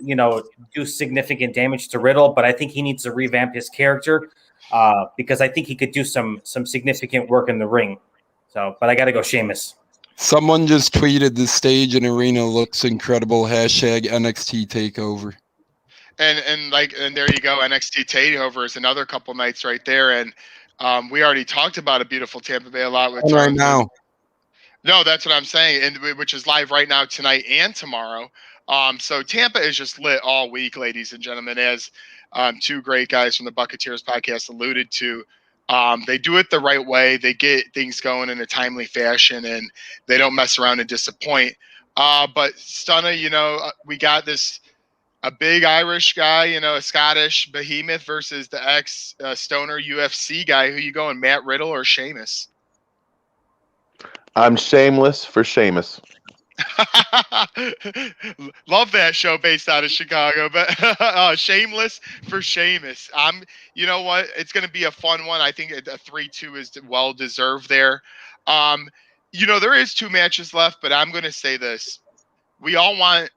do significant damage to Riddle, but I think he needs to revamp his character because I think he could do some significant work in the ring. So, but I got to go Sheamus. Someone just tweeted the stage and arena looks incredible. Hashtag NXT Takeover. And there you go. NXT Takeover is another couple nights right there. And we already talked about a beautiful Tampa Bay a lot with right now. No, that's what I'm saying, and which is live right now tonight and tomorrow. So Tampa is just lit all week, ladies and gentlemen, as two great guys from the Buccateers podcast alluded to. They do it the right way. They get things going in a timely fashion, and they don't mess around and disappoint. But Stunna, we got a big Irish guy, a Scottish behemoth versus the ex-stoner UFC guy. Who you going, Matt Riddle or Sheamus? I'm shameless for Sheamus. Love that show based out of Chicago, but shameless for Sheamus. You know what? It's going to be a fun one. I think a 3-2 is well deserved there. There is 2 matches left, but I'm going to say this. We all want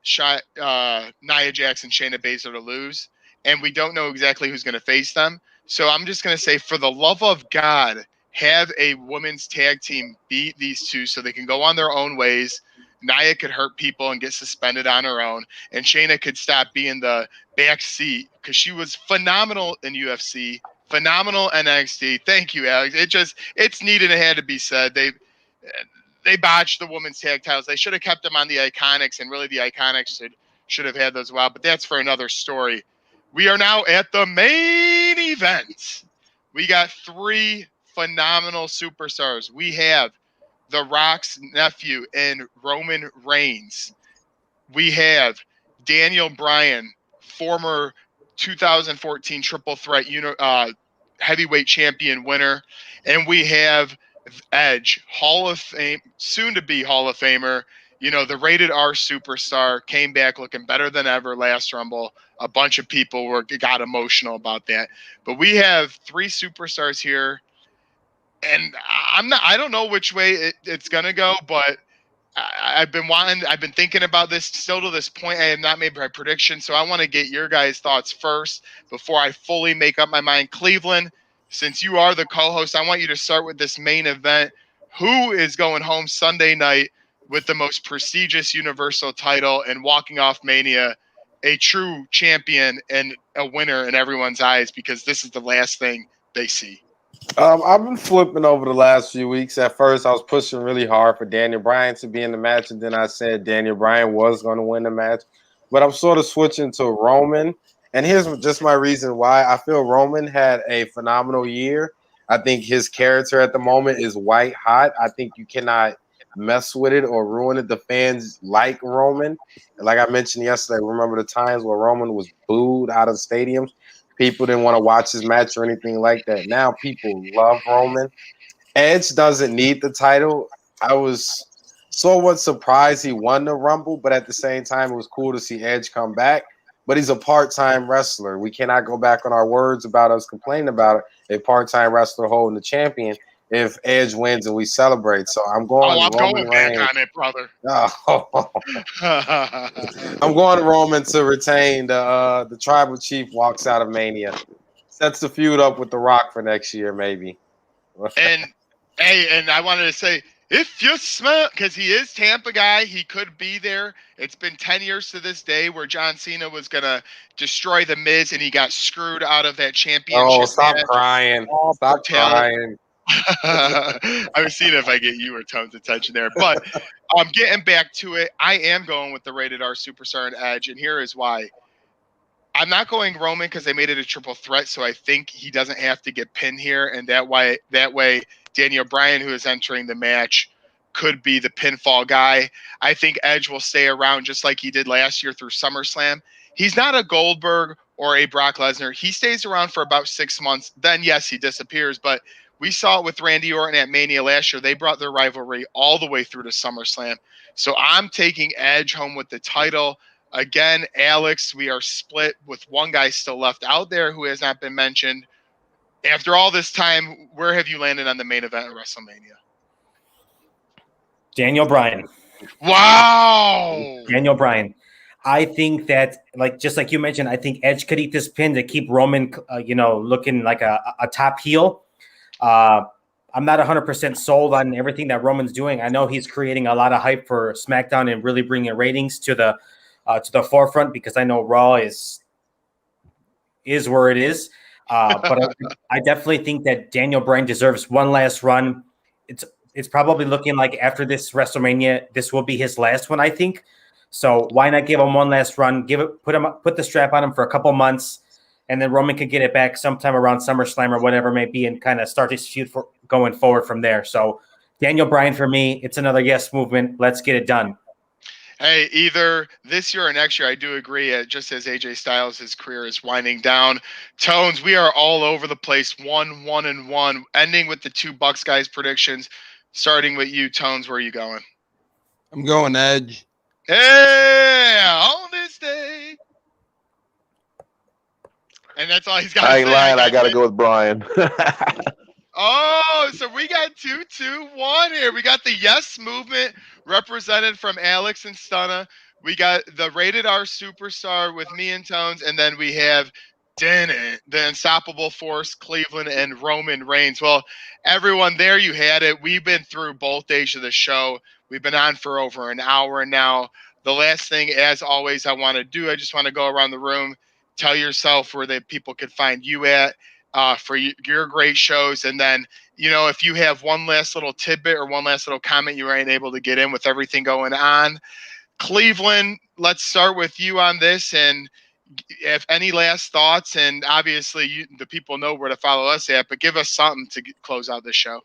Nia Jax and Shayna Baszler to lose, and we don't know exactly who's going to face them. So I'm just going to say, for the love of God, have a women's tag team beat these two so they can go on their own ways. Nia could hurt people and get suspended on her own, and Shayna could stop being the back seat because she was phenomenal in UFC, phenomenal NXT. Thank you, Alex. It's needed and had to be said. They botched the women's tag titles. They should have kept them on the Iconics, and really the Iconics should have had those. But that's for another story. We are now at the main event. We got 3 phenomenal superstars. We have The Rock's nephew in Roman Reigns. We have Daniel Bryan, former 2014 Triple Threat heavyweight champion winner. And we have Edge, Hall of Fame, soon to be Hall of Famer. The rated R superstar came back looking better than ever last Rumble. A bunch of people got emotional about that. But we have 3 superstars here. And I don't know which way it's going to go, but I've been thinking about this still to this point. I have not made my prediction. So I want to get your guys' thoughts first before I fully make up my mind. Cleveland, since you are the co-host, I want you to start with this main event. who is going home Sunday night with the most prestigious Universal title and walking off Mania a true champion and a winner in everyone's eyes, because this is the last thing they see? I've been flipping over the last few weeks. At first, I was pushing really hard for Daniel Bryan to be in the match, and then I said Daniel Bryan was going to win the match. But I'm sort of switching to Roman, and here's just my reason why. I feel Roman had a phenomenal year. I think his character at the moment is white hot. I think you cannot mess with it or ruin it. The fans like Roman. Like I mentioned yesterday, remember the times where Roman was booed out of stadiums? People didn't want to watch his match or anything like that. Now people love Roman. Edge doesn't need the title. I was somewhat surprised he won the Rumble, but at the same time, it was cool to see Edge come back. But he's a part-time wrestler. We cannot go back on our words about us complaining about it. A part-time wrestler holding the champion if Edge wins and we celebrate. So I'm going I'm Roman going back Reigns. on it, brother. Oh. I'm going Roman to retain. The tribal chief walks out of Mania. Sets the feud up with The Rock for next year, maybe. And hey, and I wanted to say, if you smell, because he is Tampa guy, he could be there. It's been 10 years to this day where John Cena was gonna destroy the Miz, and he got screwed out of that championship. Oh, stop match. crying! Stop crying! I was seeing if I get you or Tone's attention there, but getting back to it, I am going with the rated R superstar and Edge, and here is why. I'm not going Roman because they made it a triple threat, so I think he doesn't have to get pinned here, and that way Daniel Bryan, who is entering the match, could be the pinfall guy. I think Edge will stay around just like he did last year through SummerSlam. He's not a Goldberg or a Brock Lesnar. He stays around for about 6 months. Then, yes, he disappears, but we saw it with Randy Orton at Mania last year. They brought their rivalry all the way through to SummerSlam. So I'm taking Edge home with the title. Again, Alex, we are split with one guy still left out there who has not been mentioned. After all this time, where have you landed on the main event of WrestleMania? Daniel Bryan. Wow. Daniel Bryan. I think that, just like you mentioned, I think Edge could eat this pin to keep Roman, looking like a top heel. I'm not 100% sold on everything that Roman's doing. I know he's creating a lot of hype for SmackDown and really bringing ratings to the forefront, because I know Raw is where it is. But I definitely think that Daniel Bryan deserves one last run. It's probably looking like after this WrestleMania, this will be his last one, I think. So why not give him one last run? Put the strap on him for a couple months, and then Roman could get it back sometime around SummerSlam or whatever it may be, and kind of start his feud for going forward from there. So Daniel Bryan for me, it's another yes movement. Let's get it done. Hey, either this year or next year, I do agree. Just as AJ Styles, his career is winding down. Tones, we are all over the place. 1-1-1, ending with the two Bucks guys predictions. Starting with you, Tones, where are you going? I'm going Edge. Yeah, on this day. And that's all he's got to say. I ain't lying. I got to go with Brian. Oh, so we got 2-2-1 here. We got the yes movement represented from Alex and Stunna. We got the rated R superstar with me and Tones, and then we have the unstoppable force, Cleveland and Roman Reigns. Well, everyone, there you had it. We've been through both days of the show. We've been on for over an hour now. The last thing, as always, I want to do, I just want to go around the room, tell yourself where the people could find you at. For your great shows. And then, if you have one last little tidbit or one last little comment you weren't able to get in with everything going on. Cleveland, let's start with you on this. And if any last thoughts, and obviously the people know where to follow us at, but give us something to close out the show.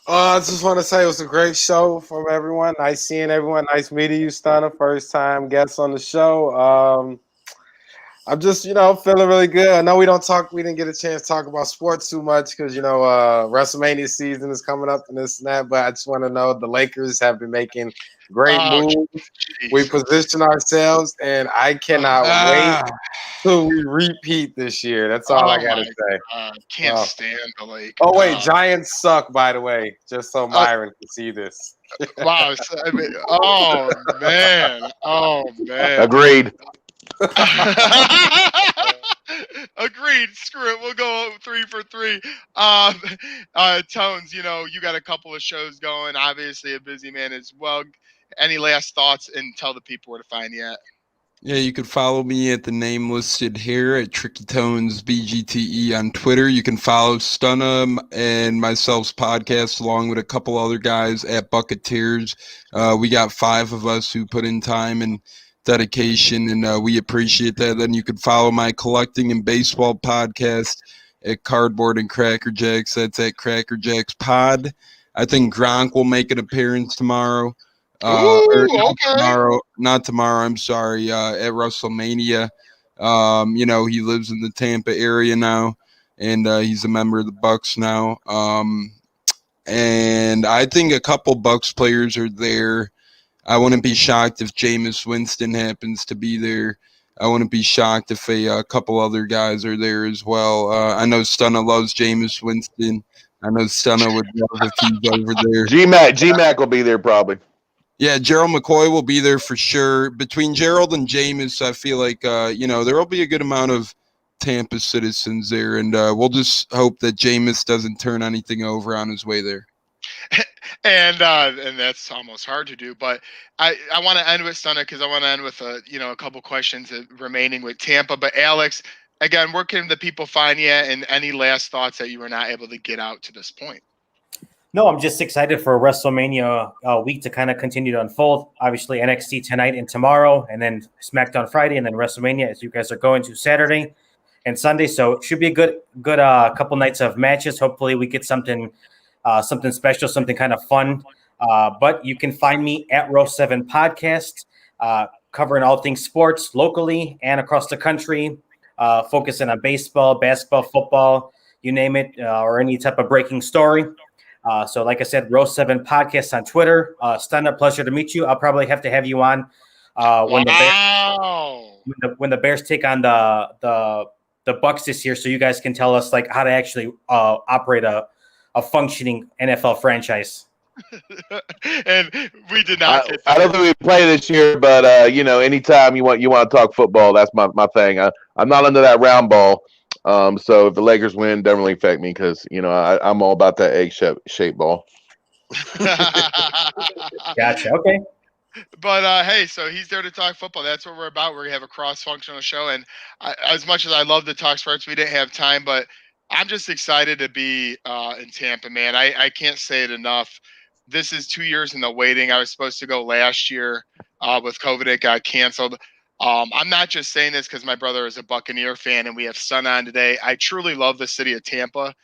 I just want to say it was a great show from everyone. Nice seeing everyone. Nice meeting you, Stunner. First time guest on the show. I'm just, feeling really good. I know we didn't get a chance to talk about sports too much because, WrestleMania season is coming up and this and that, but I just want to know the Lakers have been making great moves. Geez. We position ourselves, and I cannot wait till we repeat this year. That's all I got to say. Can't stand the Lakers. Oh, wait, Giants suck, by the way, just so Myron can see this. Wow. Oh, man. Agreed. Agreed. Screw it. We'll go 3 for 3. Tones, you got a couple of shows going. Obviously, a busy man as well. Any last thoughts, and tell the people where to find you at? Yeah, you can follow me at the name listed here at Tricky Tones BGTE on Twitter. You can follow Stunna and myself's podcast along with a couple other guys at Bucketeers. We got 5 of us who put in time and dedication, and we appreciate that. Then you can follow my collecting and baseball podcast at Cardboard and Cracker Jacks. That's at Cracker Jacks Pod. I think Gronk will make an appearance tomorrow. Or Ooh, okay. not tomorrow. I'm sorry. At WrestleMania, he lives in the Tampa area now, and he's a member of the Bucks now. And I think a couple Bucks players are there. I wouldn't be shocked if Jameis Winston happens to be there. I wouldn't be shocked if a couple other guys are there as well. I know Stunna loves Jameis Winston. I know Stunna would love if he's over there. G-Mac will be there probably. Yeah, Gerald McCoy will be there for sure. Between Gerald and Jameis, I feel like, there will be a good amount of Tampa citizens there, and we'll just hope that Jameis doesn't turn anything over on his way there. And that's almost hard to do, but I want to end with Stunna because I want to end with a couple questions remaining with Tampa. But Alex, again, where can the people find you, and any last thoughts that you were not able to get out to this point? No, I'm just excited for WrestleMania week to kind of continue to unfold. Obviously, NXT tonight and tomorrow, and then SmackDown Friday, and then WrestleMania, as you guys are going to Saturday and Sunday. So it should be a good couple nights of matches. Hopefully, we get something special, something kind of fun. But you can find me at Row 7 Podcast, covering all things sports locally and across the country, focusing on baseball, basketball, football, you name it, or any type of breaking story. So like I said, Row 7 Podcast on Twitter. Stunna, pleasure to meet you. I'll probably have to have you on when the Bears take on the Bucks this year, so you guys can tell us like how to actually operate a functioning NFL franchise. And we did not. I don't think we play this year, but anytime you want to talk football, that's my thing. I'm not under that round ball. So if the Lakers win, doesn't really affect me because I'm all about that egg shape ball. Gotcha. Okay. But hey, so he's there to talk football. That's what we're about. We're gonna have a cross-functional show, and as much as I love to talk sports, we didn't have time. But I'm just excited to be in Tampa, man. I can't say it enough. This is 2 years in the waiting. I was supposed to go last year with COVID. It got canceled. I'm not just saying this because my brother is a Buccaneer fan and we have sun on today. I truly love the city of Tampa.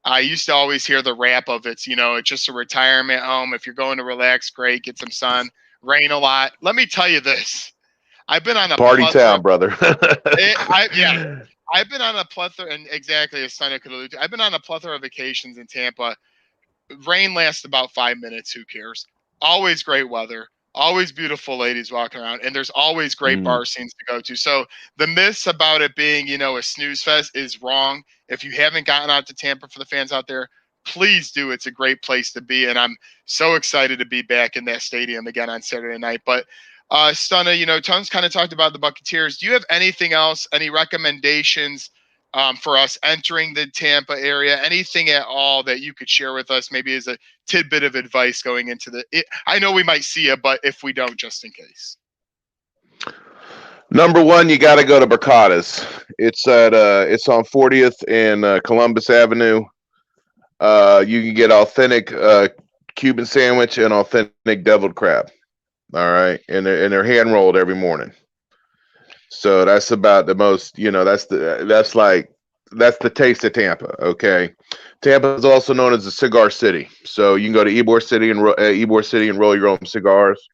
I used to always hear the rap of it's just a retirement home. If you're going to relax, great, get some sun, rain a lot. Let me tell you this. I've been on a party town, brother. I've been on a plethora, and exactly as Stunna could allude to, I've been on a plethora of vacations in Tampa. Rain lasts about 5 minutes. Who cares? Always great weather. Always beautiful ladies walking around, and there's always great bar scenes to go to. So the myths about it being, a snooze fest is wrong. If you haven't gotten out to Tampa, for the fans out there, please do. It's a great place to be, and I'm so excited to be back in that stadium again on Saturday night. But Stunna, Tones kind of talked about the Buccaneers. Do you have anything else, any recommendations for us entering the Tampa area? Anything at all that you could share with us, maybe as a tidbit of advice going into I know we might see you, but if we don't, just in case. Number one, you got to go to Bricata's. It's on 40th and Columbus Avenue. You can get authentic Cuban sandwich and authentic deviled crab. All right, and they're hand rolled every morning. So that's about the most, that's the taste of Tampa. Okay, Tampa is also known as the cigar city. So you can go to Ybor City and roll your own cigars.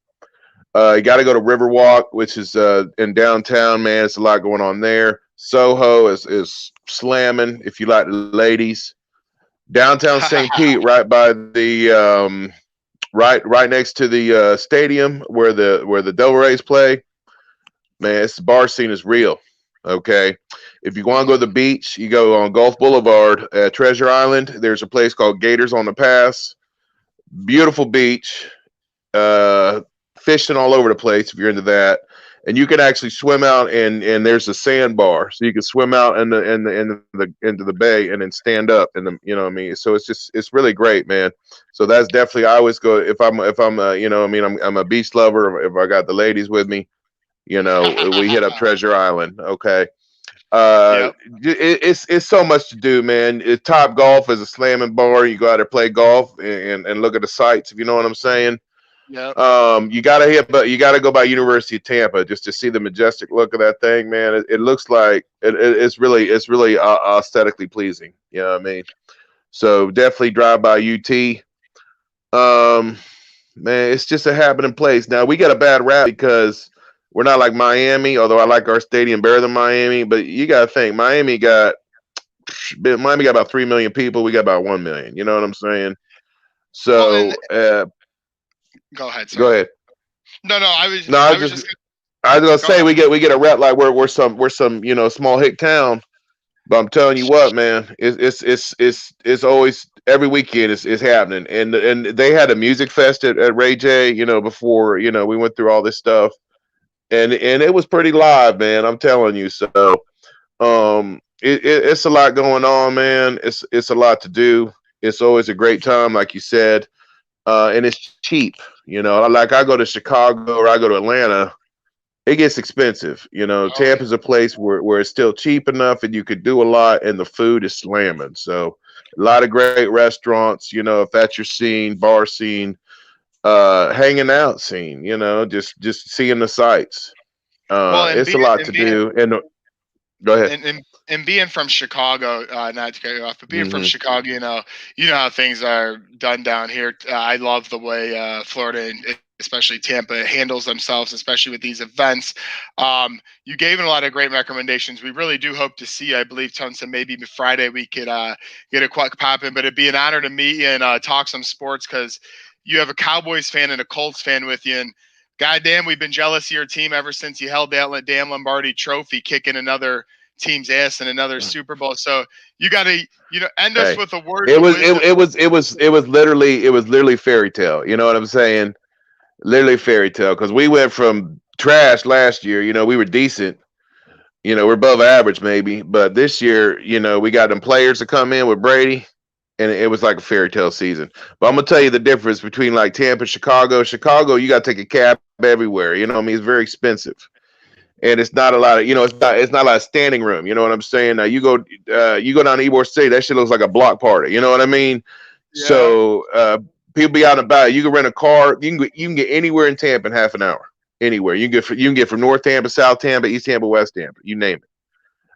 You got to go to Riverwalk, which is in downtown. Man, it's a lot going on there. Soho is slamming if you like the ladies. Downtown St. Pete, right by the right next to the stadium where the Devil Rays play. Man, this bar scene is real. Okay, if you want to go to the beach, you go on Gulf Boulevard at Treasure Island. There's a place called Gators on the Pass. Beautiful beach. Fishing all over the place if you're into that. and you can actually swim out, and there's a sandbar, so you can swim out into the bay and then stand up, and you know what I mean. So it's really great, man. So that's definitely, I always go if I'm you know what I mean, I'm a beach lover. If I got the ladies with me, you know, we hit up Treasure Island. Okay. Yep. It's so much to do, man. Top Golf is a slamming bar. You go out there play golf and look at the sights, if you know what I'm saying. Yep. You gotta hit, but you gotta go by University of Tampa just to see the majestic look of that thing, man. It looks like it's really aesthetically pleasing. You know what I mean? So definitely drive by UT. Man, it's just a happening place. Now we got a bad rap because we're not like Miami, although I like our stadium better than Miami. But you gotta think Miami got about 3 million people. We got about 1 million. You know what I'm saying? Well, So and go ahead, go sir. ahead. No, No, I was just I was gonna go say ahead. we get a rep like we're some small hick town. But I'm telling you what, man, it's always every weekend it's happening, and they had a music fest at Ray J, before we went through all this stuff, and it was pretty live, man. I'm telling you. So it's a lot going on, man. It's a lot to do. It's always a great time, like you said, and it's cheap. Like I go to Chicago or I go to Atlanta, it gets expensive. Oh yeah. Tampa's a place where it's still cheap enough and you could do a lot and the food is slamming. So a lot of great restaurants, if that's your scene, bar scene, hanging out scene, just seeing the sights. Well, and It's a being lot and to being do. And go ahead. and being from Chicago, not to cut you off, but being from Hmm. Chicago, you know how things are done down here. I love the way Florida and especially Tampa handles themselves, especially with these events. You gave it a lot of great recommendations. We really do hope to see you. I believe Tunson maybe Friday we could get a quick pop in, but it'd be an honor to meet you and talk some sports because you have a Cowboys fan and a Colts fan with you. And goddamn, we've been jealous of your team ever since you held that damn Lombardi Trophy, kicking another team's ass in another Super Bowl. So you got to, end us Hey, with a word it of was it, wisdom. it was literally fairy tale. You know what I'm saying? Literally fairy tale, because we went from trash last year. We were decent. We're above average maybe, but this year, we got them players to come in with Brady, and it was like a fairy tale season. But I'm gonna tell you the difference between like Tampa and Chicago. Chicago, you got to take a cab everywhere. What I mean, it's very expensive, and it's not a lot of it's not a lot of standing room. You know what I'm saying? Now you go down to Ybor City, that shit looks like a block party. You know what I mean? Yeah. So people be out and about. You can rent a car. You can get anywhere in Tampa in half an hour. Anywhere you can get from North Tampa, South Tampa, East Tampa, West Tampa. You name it.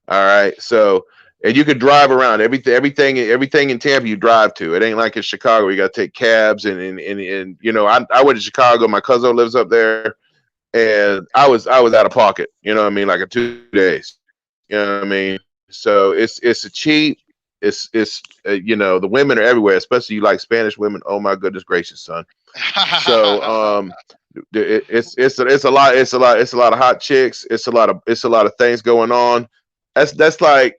All right. So, and you could drive around everything in Tampa you drive to. It ain't like in Chicago. You got to take cabs and I went to Chicago. My cousin lives up there, and I was out of pocket. You know what I mean? Like a 2 days. You know what I mean? So it's a cheap. The women are everywhere, especially you like Spanish women. Oh my goodness gracious, son. So it's a lot of hot chicks. It's a lot of things going on. That's like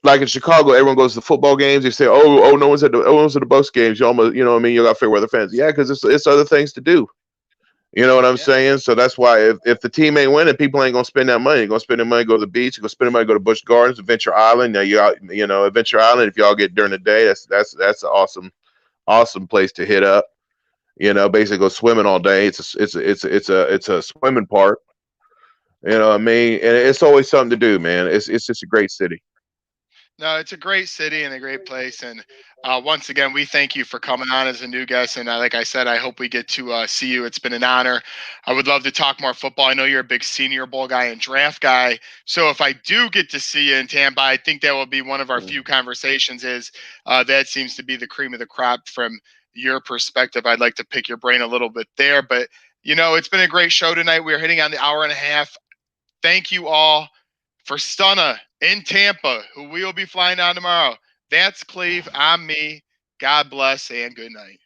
in Chicago, everyone goes to football games. They say, "Oh, no one's at the Bucks games." You almost, you know what I mean. You got fair weather fans, yeah, because it's other things to do. You know what I'm Yeah. saying? So that's why if the team ain't winning, people ain't gonna spend that money. They're gonna spend their money, go to the beach. They're gonna spend their money, go to Busch Gardens, Adventure Island. Now Adventure Island. If y'all get during the day, that's an awesome place to hit up. Basically go swimming all day. It's a swimming park. You know what I mean? And it's always something to do, man. It's just a great city. No, it's a great city and a great place. And once again, we thank you for coming on as a new guest. And like I said, I hope we get to see you. It's been an honor. I would love to talk more football. I know you're a big Senior Bowl guy and draft guy. So if I do get to see you in Tampa, I think that will be one of our few conversations. Is that seems to be the cream of the crop from your perspective. I'd like to pick your brain a little bit there. But it's been a great show tonight. We're hitting on the hour and a half. Thank you all for Stunna in Tampa, who we will be flying on tomorrow. That's Cleve. I'm me. God bless and good night.